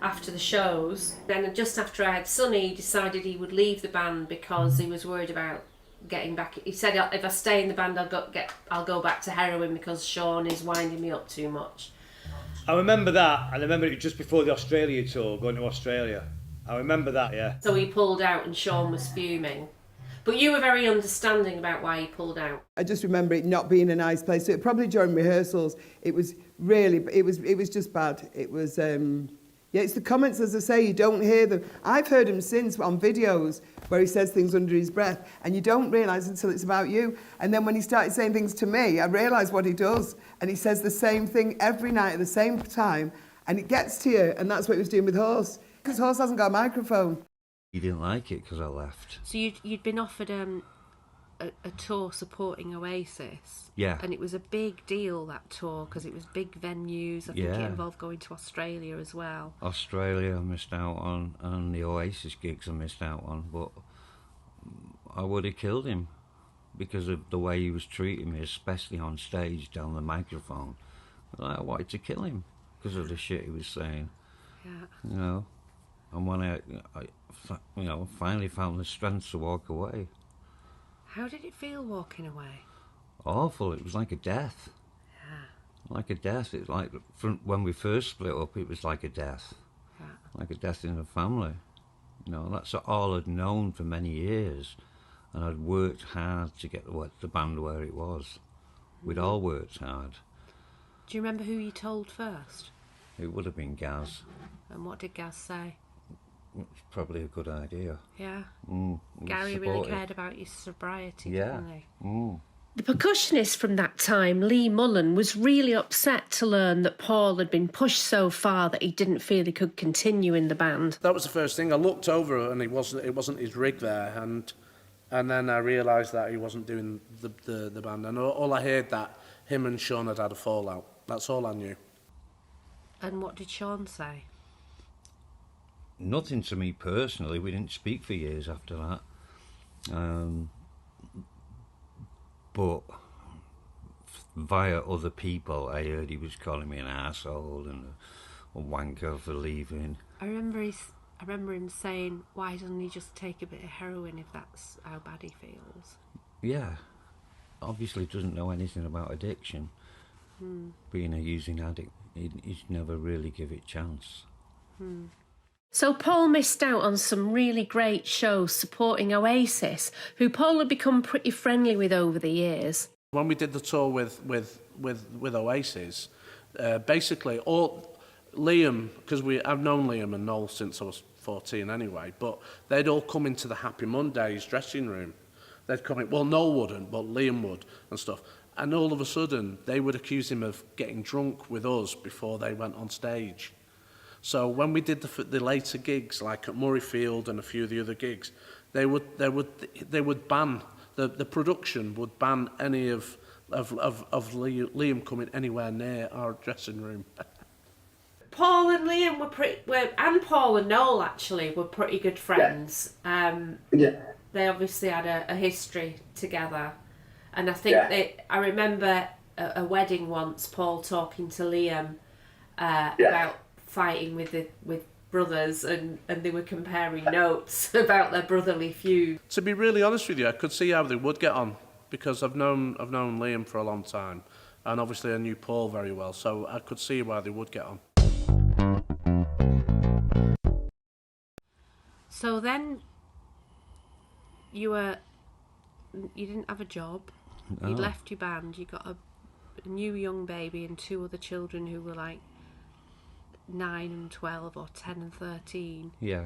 after the shows. Then just after I had Sonny, he decided he would leave the band because he was worried about getting back. He said, if I stay in the band, I'll go back to heroin because Shaun is winding me up too much. I remember that, and I remember it just before the Australia tour, going to Australia. I remember that, yeah. So he pulled out and Shaun was fuming. But you were very understanding about why he pulled out. I just remember it not being a nice place. So probably during rehearsals, it was just bad. It was, yeah, it's the comments, as I say, you don't hear them. I've heard him since on videos where he says things under his breath, and you don't realise until it's about you. And then when he started saying things to me, I realised what he does. And he says the same thing every night at the same time, and it gets to you, and that's what he was doing with Horse. Because Horse hasn't got a microphone. He didn't like it because I left. So you'd been offered a tour supporting Oasis. Yeah. And it was a big deal, that tour, because it was big venues. I think it involved going to Australia as well. Australia I missed out on, and the Oasis gigs I missed out on, but I would have killed him because of the way he was treating me, especially on stage down the microphone. I wanted to kill him because of the shit he was saying. Yeah. You know, and when I finally found the strength to walk away. How did it feel walking away? Awful. It was like a death. Yeah. Like a death. It's like from when we first split up, it was like a death. Yeah. Like a death in the family. You know, that's all I'd known for many years, and I'd worked hard to get the band where it was. We'd all worked hard. Do you remember who you told first? It would have been Gaz. And what did Gaz say? It's probably a good idea. Yeah. Gary really cared about your sobriety, yeah. didn't he? The percussionist from that time, Lea Mullin, was really upset to learn that Paul had been pushed so far that he didn't feel he could continue in the band. That was the first thing. I looked over and it wasn't his rig there, and then I realised that he wasn't doing the band, and all I heard that him and Shaun had a fallout. That's all I knew. And what did Shaun say? Nothing to me personally. We didn't speak for years after that. But via other people, I heard he was calling me an arsehole and a wanker for leaving. I remember him saying, why doesn't he just take a bit of heroin if that's how bad he feels? Yeah. Obviously doesn't know anything about addiction. Being a using addict, he'd never really give it a chance. So Paul missed out on some really great shows supporting Oasis, who Paul had become pretty friendly with over the years. When we did the tour with Oasis, basically Liam, because I've known Liam and Noel since I was 14 anyway, but they'd all come into the Happy Mondays dressing room. They'd come in, well, Noel wouldn't, but Liam would and stuff. And all of a sudden, they would accuse him of getting drunk with us before they went on stage. So when we did the later gigs, like at Murrayfield and a few of the other gigs, they would ban the production would ban any of Liam coming anywhere near our dressing room. Paul and Liam and Paul and Noel actually were pretty good friends. They obviously had a history together, and I think I remember a wedding once, Paul talking to Liam about fighting with brothers, and they were comparing notes about their brotherly feud. To be really honest with you, I could see how they would get on, because I've known Liam for a long time, and obviously I knew Paul very well, so I could see why they would get on. So then you didn't have a job. No. You'd left your band. You got a new young baby and two other children who were like 9 and 12 or 10 and 13. Yeah.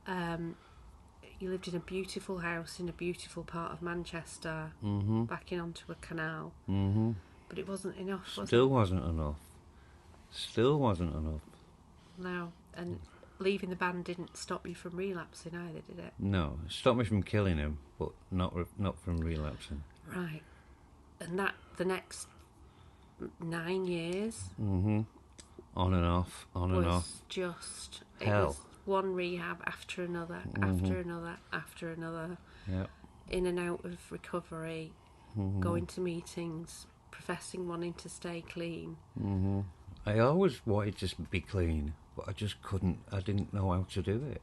You lived in a beautiful house in a beautiful part of Manchester, backing onto a canal. But it wasn't enough, was it? Still wasn't enough. No, and leaving the band didn't stop you from relapsing either, did it? No, it stopped me from killing him, but not from relapsing. Right. And that, the next 9 years... On and off, on and off. Just hell. It was one rehab after another, after another, after another. Yep. In and out of recovery, going to meetings, professing wanting to stay clean. I always wanted to be clean, but I just couldn't. I didn't know how to do it.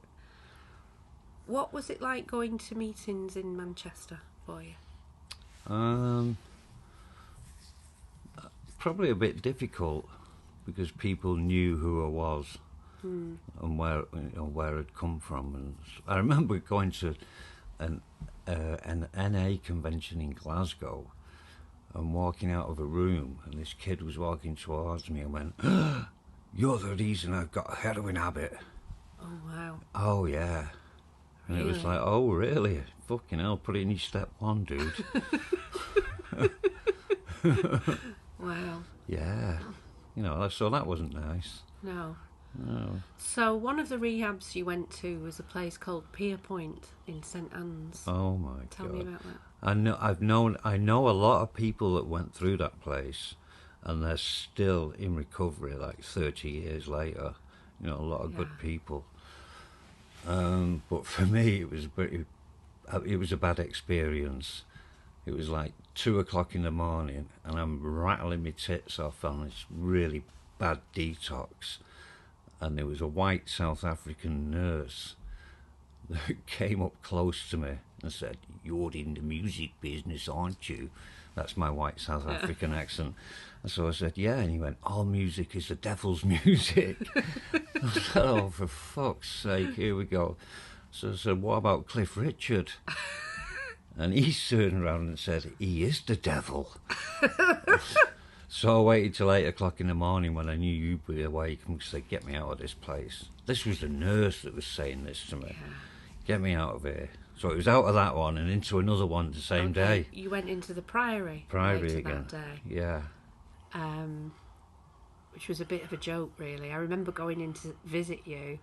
What was it like going to meetings in Manchester for you? Probably a bit difficult, because people knew who I was and where I'd come from. And I remember going to an NA convention in Glasgow and walking out of a room, and this kid was walking towards me and went, "You're the reason I've got a heroin habit." Oh, wow. Oh, yeah. And it was Really? like, oh, really? Fucking hell, put it in your step one, dude. Wow. Yeah. You know, so that wasn't nice. No. No. So one of the rehabs you went to was a place called Pierpoint in St Anne's. Oh my God. Tell me about that. I know a lot of people that went through that place, and they're still in recovery like 30 years later. You know, a lot of good people. But for me, it was a bad experience. It was like 2 o'clock in the morning, and I'm rattling my tits off on this really bad detox. And there was a white South African nurse that came up close to me and said, "You're in the music business, aren't you?" That's my white South African accent. And so I said, "Yeah." And he went, "All music is the devil's music." I said, "Oh, for fuck's sake, here we go." So I said, "What about Cliff Richard?" And he turned around and said, "He is the devil." So I waited till 8 o'clock in the morning when I knew you'd be awake and said, "Get me out of this place." This was the nurse that was saying this to me. Yeah. "Get me out of here." So it was out of that one and into another one the same day. You went into the Priory Priory later again. that day. Yeah. Which was a bit of a joke, really. I remember going in to visit you,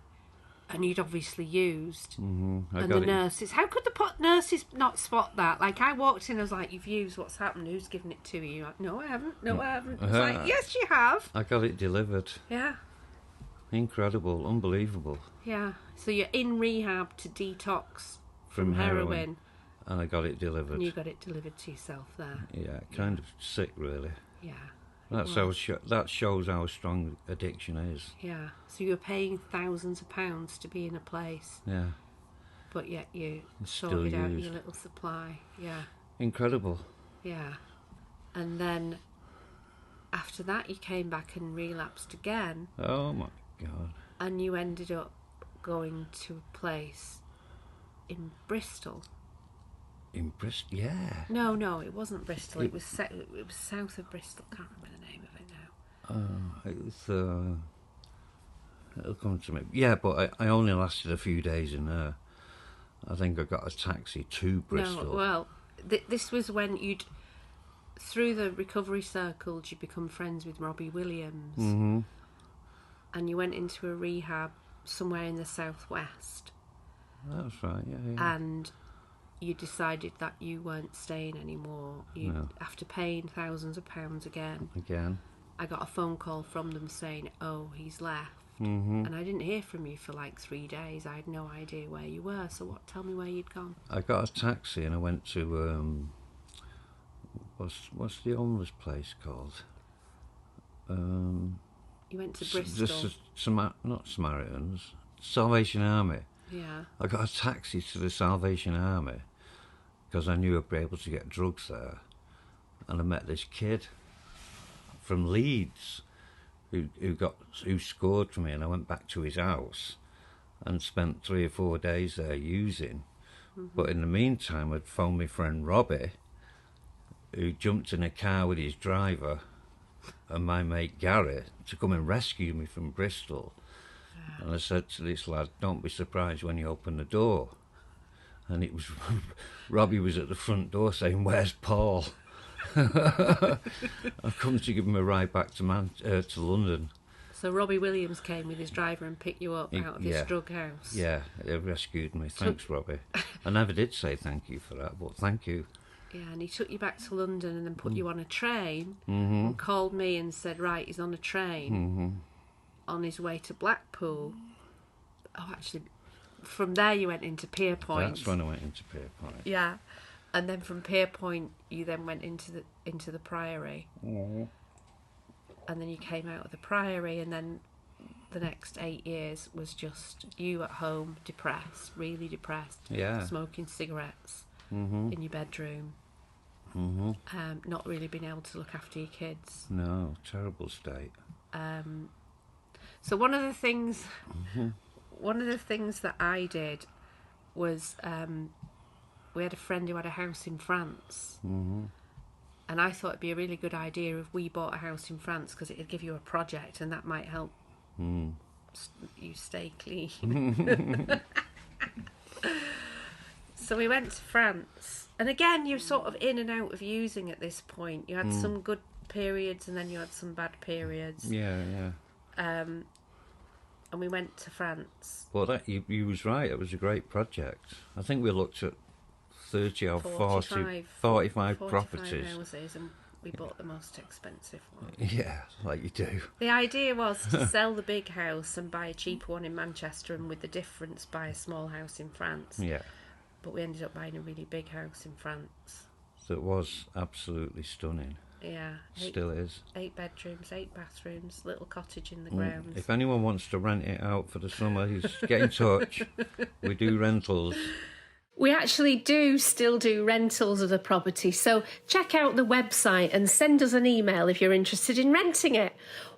and you'd obviously used. Mm-hmm. And the nurses, how could the nurses not spot that? Like, I walked in, I was like, "You've used, what's happened? Who's given it to you?" You're like, "No, I haven't. No, I haven't." I was like, "Yes, you have." I got it delivered. Yeah. Incredible, unbelievable. Yeah. So you're in rehab to detox from heroin. And I got it delivered. And you got it delivered to yourself there. Yeah, kind of sick, really. Yeah. That shows how strong addiction is. Yeah. So you're paying thousands of pounds to be in a place. Yeah. But yet you Still sorted out used. your little supply. Yeah. Incredible. Yeah. And then after that you came back and relapsed again. Oh my God. And you ended up going to a place in Bristol. In Bristol, yeah. No, it wasn't Bristol. It was south of Bristol. Can't remember the name of it now. It was. It'll come to me. Yeah, but I only lasted a few days in there. I think I got a taxi to Bristol. No, well, this was when you'd, through the recovery circles, you become friends with Robbie Williams. Mm-hmm. And you went into a rehab somewhere in the southwest. That's right, yeah. And you decided that you weren't staying anymore. No. After paying thousands of pounds again. I got a phone call from them saying, "Oh, he's left." Mm-hmm. And I didn't hear from you for like 3 days. I had no idea where you were. So tell me where you'd gone. I got a taxi and I went to what's the homeless place called? You went to Bristol. Not Samaritans, Salvation Army. Yeah. I got a taxi to the Salvation Army because I knew I'd be able to get drugs there, and I met this kid from Leeds who scored for me, and I went back to his house and spent 3 or 4 days there using. Mm-hmm. But in the meantime, I'd phoned my friend Robbie, who jumped in a car with his driver and my mate Gary to come and rescue me from Bristol. And I said to this lad, "Don't be surprised when you open the door." And it was Robbie was at the front door saying, "Where's Paul?" I've come to give him a ride back to London. So Robbie Williams came with his driver and picked you up out of his drug house. Yeah, he rescued me. Thanks, Robbie. I never did say thank you for that, but thank you. Yeah, and he took you back to London and then put you on a train Mm-hmm. and called me and said, "Right, he's on a train Mm-hmm. on his way to Blackpool." Oh, actually, from there you went into Pierpoint. That's when I went into Pierpoint. Yeah, and then from Pierpoint you then went into the Priory. Mm-hmm. And then you came out of the Priory, and then the next 8 years was just you at home, depressed, really depressed. Yeah. Smoking cigarettes Mm-hmm. in your bedroom. Mm-hmm. Not really being able to look after your kids. No, terrible state. So one of the things Mm-hmm. that I did was we had a friend who had a house in France. Mm-hmm. And I thought it'd be a really good idea if we bought a house in France, because it'd give you a project and that might help you stay clean. So we went to France. And again, you're sort of in and out of using at this point. You had some good periods and then you had some bad periods. Yeah, yeah. And we went to France. Well, that you was right. It was a great project. I think we looked at 30 or 45 properties. Houses, and we bought the most expensive one. Yeah, like you do. The idea was to sell the big house and buy a cheaper one in Manchester, and with the difference buy a small house in France. Yeah. But we ended up buying a really big house in France. So it was absolutely stunning. Yeah. Still is. 8 bedrooms, 8 bathrooms, little cottage in the grounds. If anyone wants to rent it out for the summer, get in touch. We do rentals. We actually do still do rentals of the property, so check out the website and send us an email if you're interested in renting it.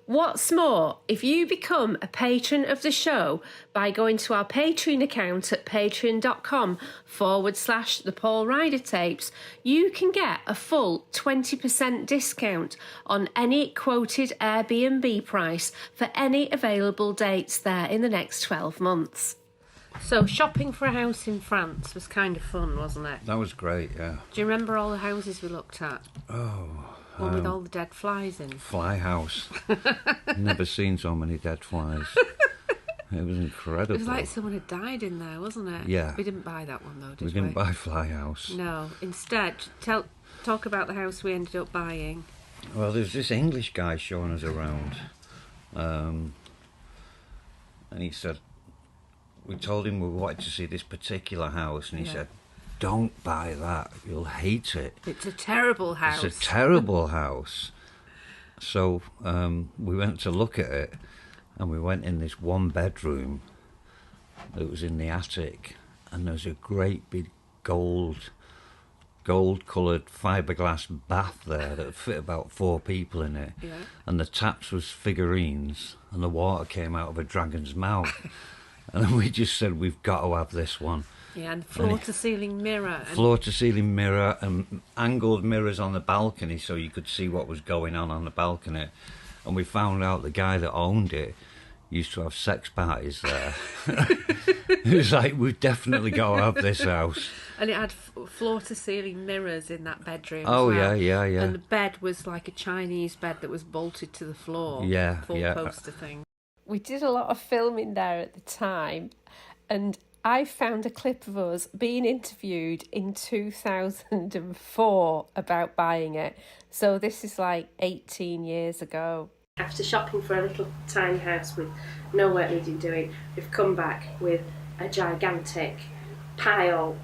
What's more, if you become a patron of the show by going to our Patreon account at patreon.com/the Paul Ryder Tapes, you can get a full 20% discount on any quoted Airbnb price for any available dates there in the next 12 months. So shopping for a house in France was kind of fun, wasn't it? That was great, yeah. Do you remember all the houses we looked at? Oh. One with all the dead flies in. Fly house. Never seen so many dead flies. It was incredible. It was like someone had died in there, wasn't it? Yeah. We didn't buy that one though, did we? We didn't buy Fly House. No. Instead, talk about the house we ended up buying. Well, there's this English guy showing us around. And he said, we told him we wanted to see this particular house, and he said, don't buy that, you'll hate it. It's a terrible house. It's a terrible house. So we went to look at it, and we went in this one bedroom that was in the attic, and there was a great big gold-coloured fiberglass bath there that fit about 4 people in it. Yeah. And the taps was figurines, and the water came out of a dragon's mouth. And then we just said, we've got to have this one. Yeah, and floor-to-ceiling mirror. Floor-to-ceiling mirror and angled mirrors on the balcony so you could see what was going on the balcony. And we found out the guy that owned it used to have sex parties there. It was like, we've definitely got to have this house. And it had floor-to-ceiling mirrors in that bedroom. Oh, as well. yeah. And the bed was like a Chinese bed that was bolted to the floor. Yeah, Four-poster thing. We did a lot of filming there at the time, and I found a clip of us being interviewed in 2004 about buying it. So this is like 18 years ago. After shopping for a little tiny house with no work needing doing, we've come back with a gigantic pile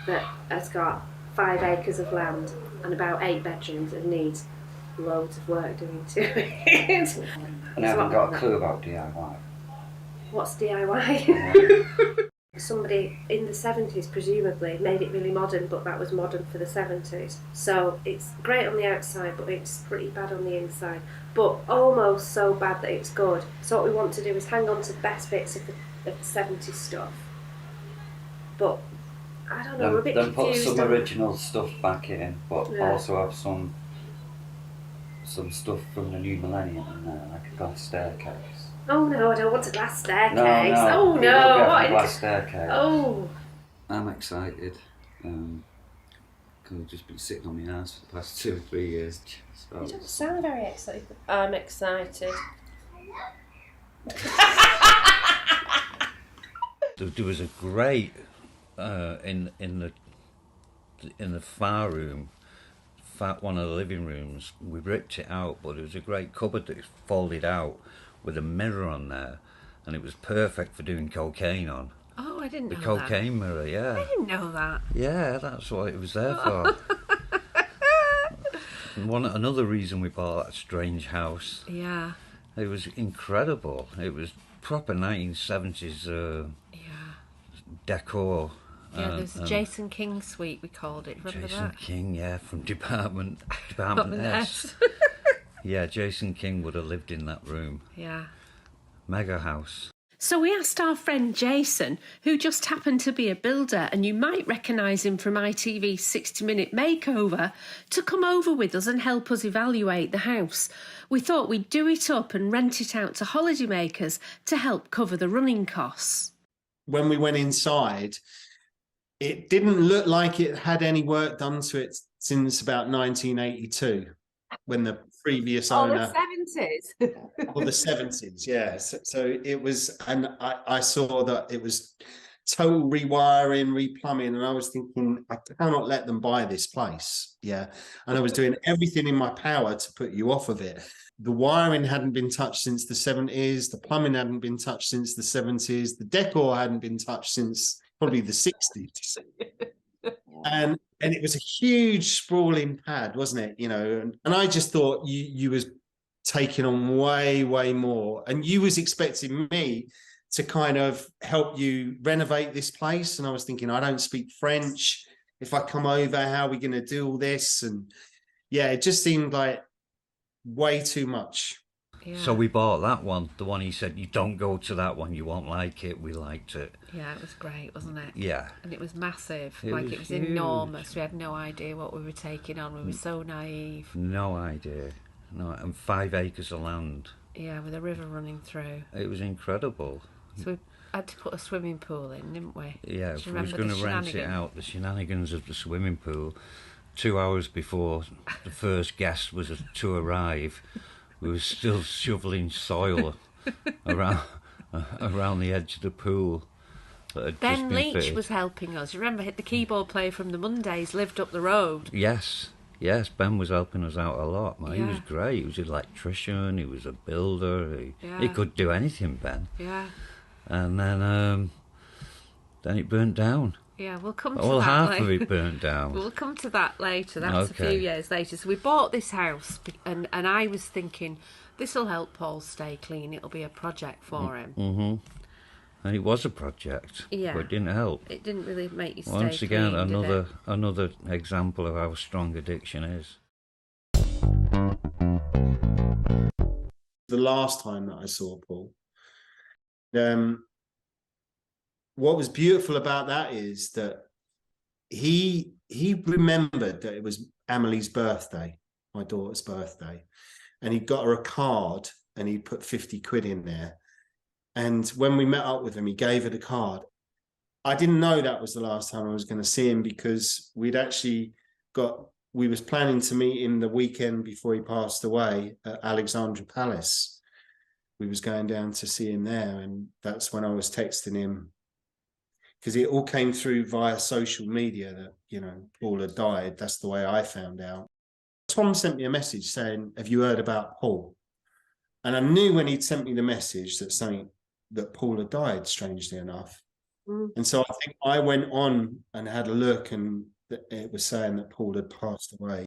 that has got 5 acres of land and about 8 bedrooms and needs loads of work doing to it. And I haven't got a clue about DIY. What's DIY? Somebody in the 70s presumably made it really modern, but that was modern for the 70s. So it's great on the outside, but it's pretty bad on the inside. But almost so bad that it's good. So what we want to do is hang on to the best bits of the 70s stuff. But I don't know, we're a bit then confused. Put some original stuff back in, but also have some stuff from the new millennium in there, like a glass staircase. Oh no, I don't want a glass staircase. No. Oh You no, will get what? a glass staircase. Oh. I'm excited. Because I've just been sitting on my ass for the past 2 or 3 years. So You don't sound very excited. I'm excited. There was a great in the far room, one of the living rooms. We ripped it out, but there was a great cupboard that folded out with a mirror on there, and it was perfect for doing cocaine on. Oh, I didn't know The that. cocaine mirror, yeah. I didn't know that. Yeah, that's what it was there for. And another reason we bought that strange house. Yeah. It was incredible. It was proper 1970s decor. Yeah, there's a Jason King suite, we called it. Remember Jason that? King, yeah, from Department S. Yeah, Jason King would have lived in that room. Yeah. Mega house. So we asked our friend Jason, who just happened to be a builder, and you might recognise him from ITV's 60-minute makeover, to come over with us and help us evaluate the house. We thought we'd do it up and rent it out to holidaymakers to help cover the running costs. When we went inside, it didn't look like it had any work done to it since about 1982, when the previous owner... the 70s. Or the 70s, yeah. So it was, and I saw that it was total rewiring, replumbing, and I was thinking, I cannot let them buy this place, yeah. And I was doing everything in my power to put you off of it. The wiring hadn't been touched since the 70s, the plumbing hadn't been touched since the 70s, the decor hadn't been touched since probably the 60s. And it was a huge sprawling pad, wasn't it? You know, and I just thought you was taking on way more, and you was expecting me to kind of help you renovate this place, and I was thinking, I don't speak French. If I come over, how are we going to do all this? And yeah, it just seemed like way too much. Yeah. So we bought that one, the one he said, you don't go to that one, you won't like it. We liked it. Yeah, it was great, wasn't it? Yeah. And it was massive. It was enormous. We had no idea what we were taking on. We were so naive. No idea. No, and 5 acres of land. Yeah, with a river running through. It was incredible. So we had to put a swimming pool in, didn't we? Yeah, if we was going to rent it out, the shenanigans of the swimming pool, 2 hours before the first guest was to arrive, we were still shoveling soil around the edge of the pool. Ben Leach was helping us. You remember, the keyboard player from the Mondays lived up the road. Yes, Ben was helping us out a lot, man. Yeah. He was great. He was an electrician, he was a builder, he could do anything, Ben. Yeah. And then it burnt down. Yeah, we'll come to that. Well, half of later. it burnt down. We'll come to that later. That's a few years later. So we bought this house, and I was thinking, this will help Paul stay clean. It'll be a project for him. Mm-hmm. And it was a project, but it didn't help. It didn't really make you stay Once again, clean, another example of how strong addiction is. The last time that I saw Paul, what was beautiful about that is that he remembered that it was Amelie's birthday, my daughter's birthday, and he got her a card and he put 50 quid in there. And when we met up with him, he gave her the card. I didn't know that was the last time I was going to see him, because we was planning to meet him the weekend before he passed away at Alexandra Palace. We was going down to see him there, and that's when I was texting him, because it all came through via social media that, you know, Paul had died. That's the way I found out. Tom sent me a message saying, have you heard about Paul? And I knew when he'd sent me the message that Paul had died, strangely enough. And so I think I went on and had a look, and it was saying that Paul had passed away.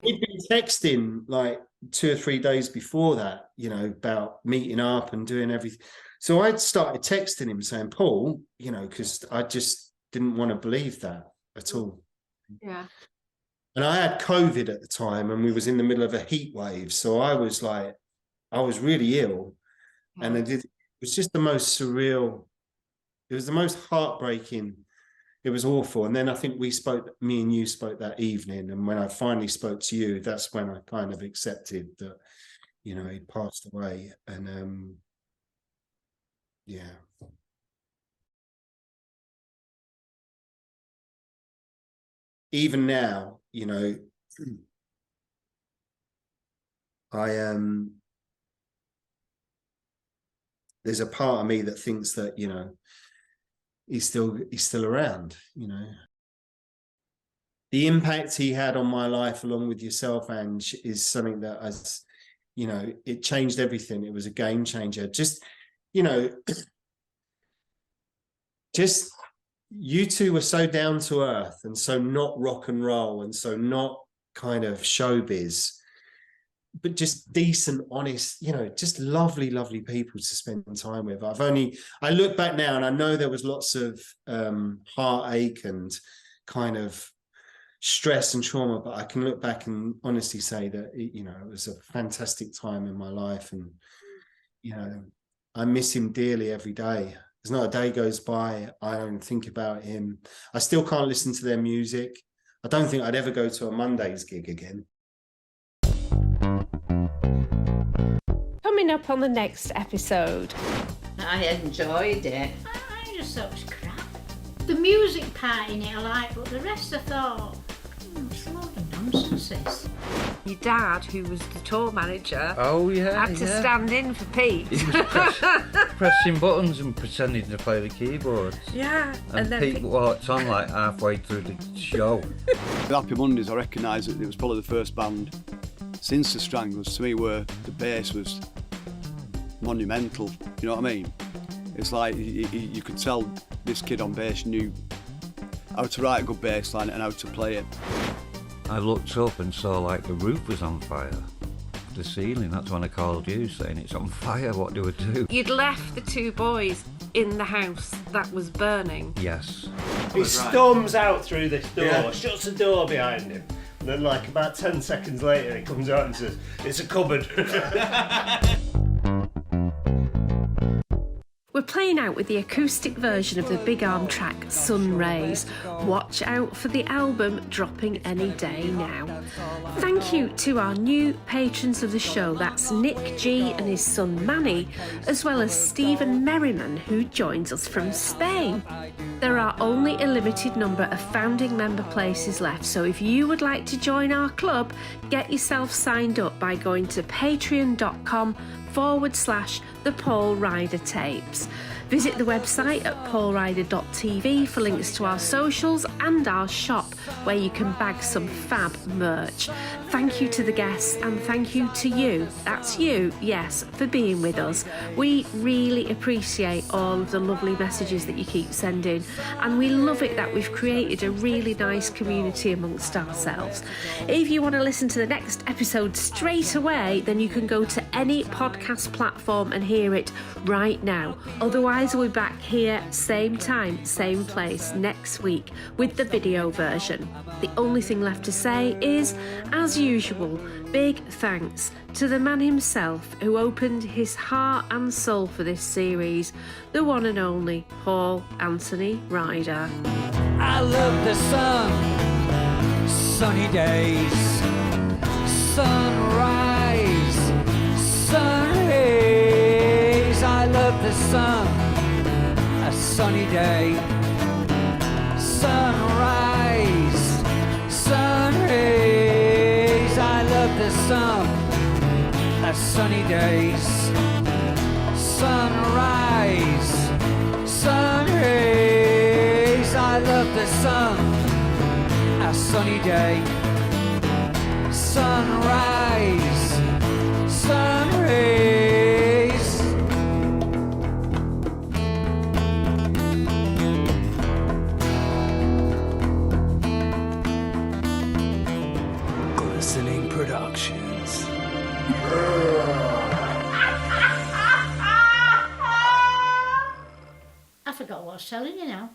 We'd been texting like 2 or 3 days before that, you know, about meeting up and doing everything. So I'd started texting him saying, Paul, you know, because I just didn't want to believe that at all. Yeah. And I had COVID at the time, and we was in the middle of a heat wave. So I was really ill. And it was just the most surreal. It was the most heartbreaking. It was awful. And then I think me and you spoke that evening. And when I finally spoke to you, that's when I kind of accepted that, you know, he'd passed away. And yeah. Even now, you know, there's a part of me that thinks that, you know, he's still around, you know. The impact he had on my life, along with yourself, Ange, is something that has, you know, it changed everything. It was a game changer. Just, you know, just you two were so down to earth and so not rock and roll and so not kind of showbiz, but just decent, honest, you know, just lovely, lovely people to spend time with. I look back now and I know there was lots of heartache and kind of stress and trauma, but I can look back and honestly say that, you know, it was a fantastic time in my life. And, you know, I miss him dearly every day. There's not a day goes by I don't think about him. I still can't listen to their music. I don't think I'd ever go to a Mondays gig again. Coming up on the next episode. I enjoyed it. I just thought it was crap. The music part in it I liked, but the rest I thought, it's a load of nonsense this. Your dad, who was the tour manager, had to stand in for Pete. He was pressing buttons and pretending to play the keyboards. Yeah. And then Pete walked on like halfway through the show. The Happy Mondays, I recognise that it was probably the first band since the Stranglers to me where the bass was monumental, you know what I mean? It's like you could tell this kid on bass knew how to write a good bass line and how to play it. I looked up and saw like the roof was on fire. The ceiling, that's when I called you saying it's on fire, what do I do? You'd left the two boys in the house that was burning. Yes. He storms out through this door, shuts the door behind him, and then like about 10 seconds later he comes out and says, "It's a cupboard." We're playing out with the acoustic version of the Big Arm track Sun Rays. Watch out for the album dropping any day now. Thank you to our new patrons of the show, that's Nick G and his son Manny, as well as Stephen Merriman, who joins us from Spain. There are only a limited number of founding member places left, so if you would like to join our club, get yourself signed up by going to patreon.com/the Paul Ryder Tapes. Visit the website at paulryder.tv for links to our socials and our shop where you can bag some fab merch. Thank you to the guests and thank you to you, that's you, yes, for being with us. We really appreciate all of the lovely messages that you keep sending, and we love it that we've created a really nice community amongst ourselves. If you want to listen to the next episode straight away, then you can go to any podcast platform and hear it right now. Otherwise, we'll be back here, same time, same place, next week with the video version. The only thing left to say is, as usual, big thanks to the man himself who opened his heart and soul for this series, the one and only Paul Anthony Ryder. I love the sun, sunny days, sunrise, sun rays. I love the sun, a sunny day, sunrise, sun rays. I love the sun, a sunny days, sunrise, sun rays. I love the sun, a sunny day, sunrise, sun rays. Glistening Productions. I forgot what I was telling you now.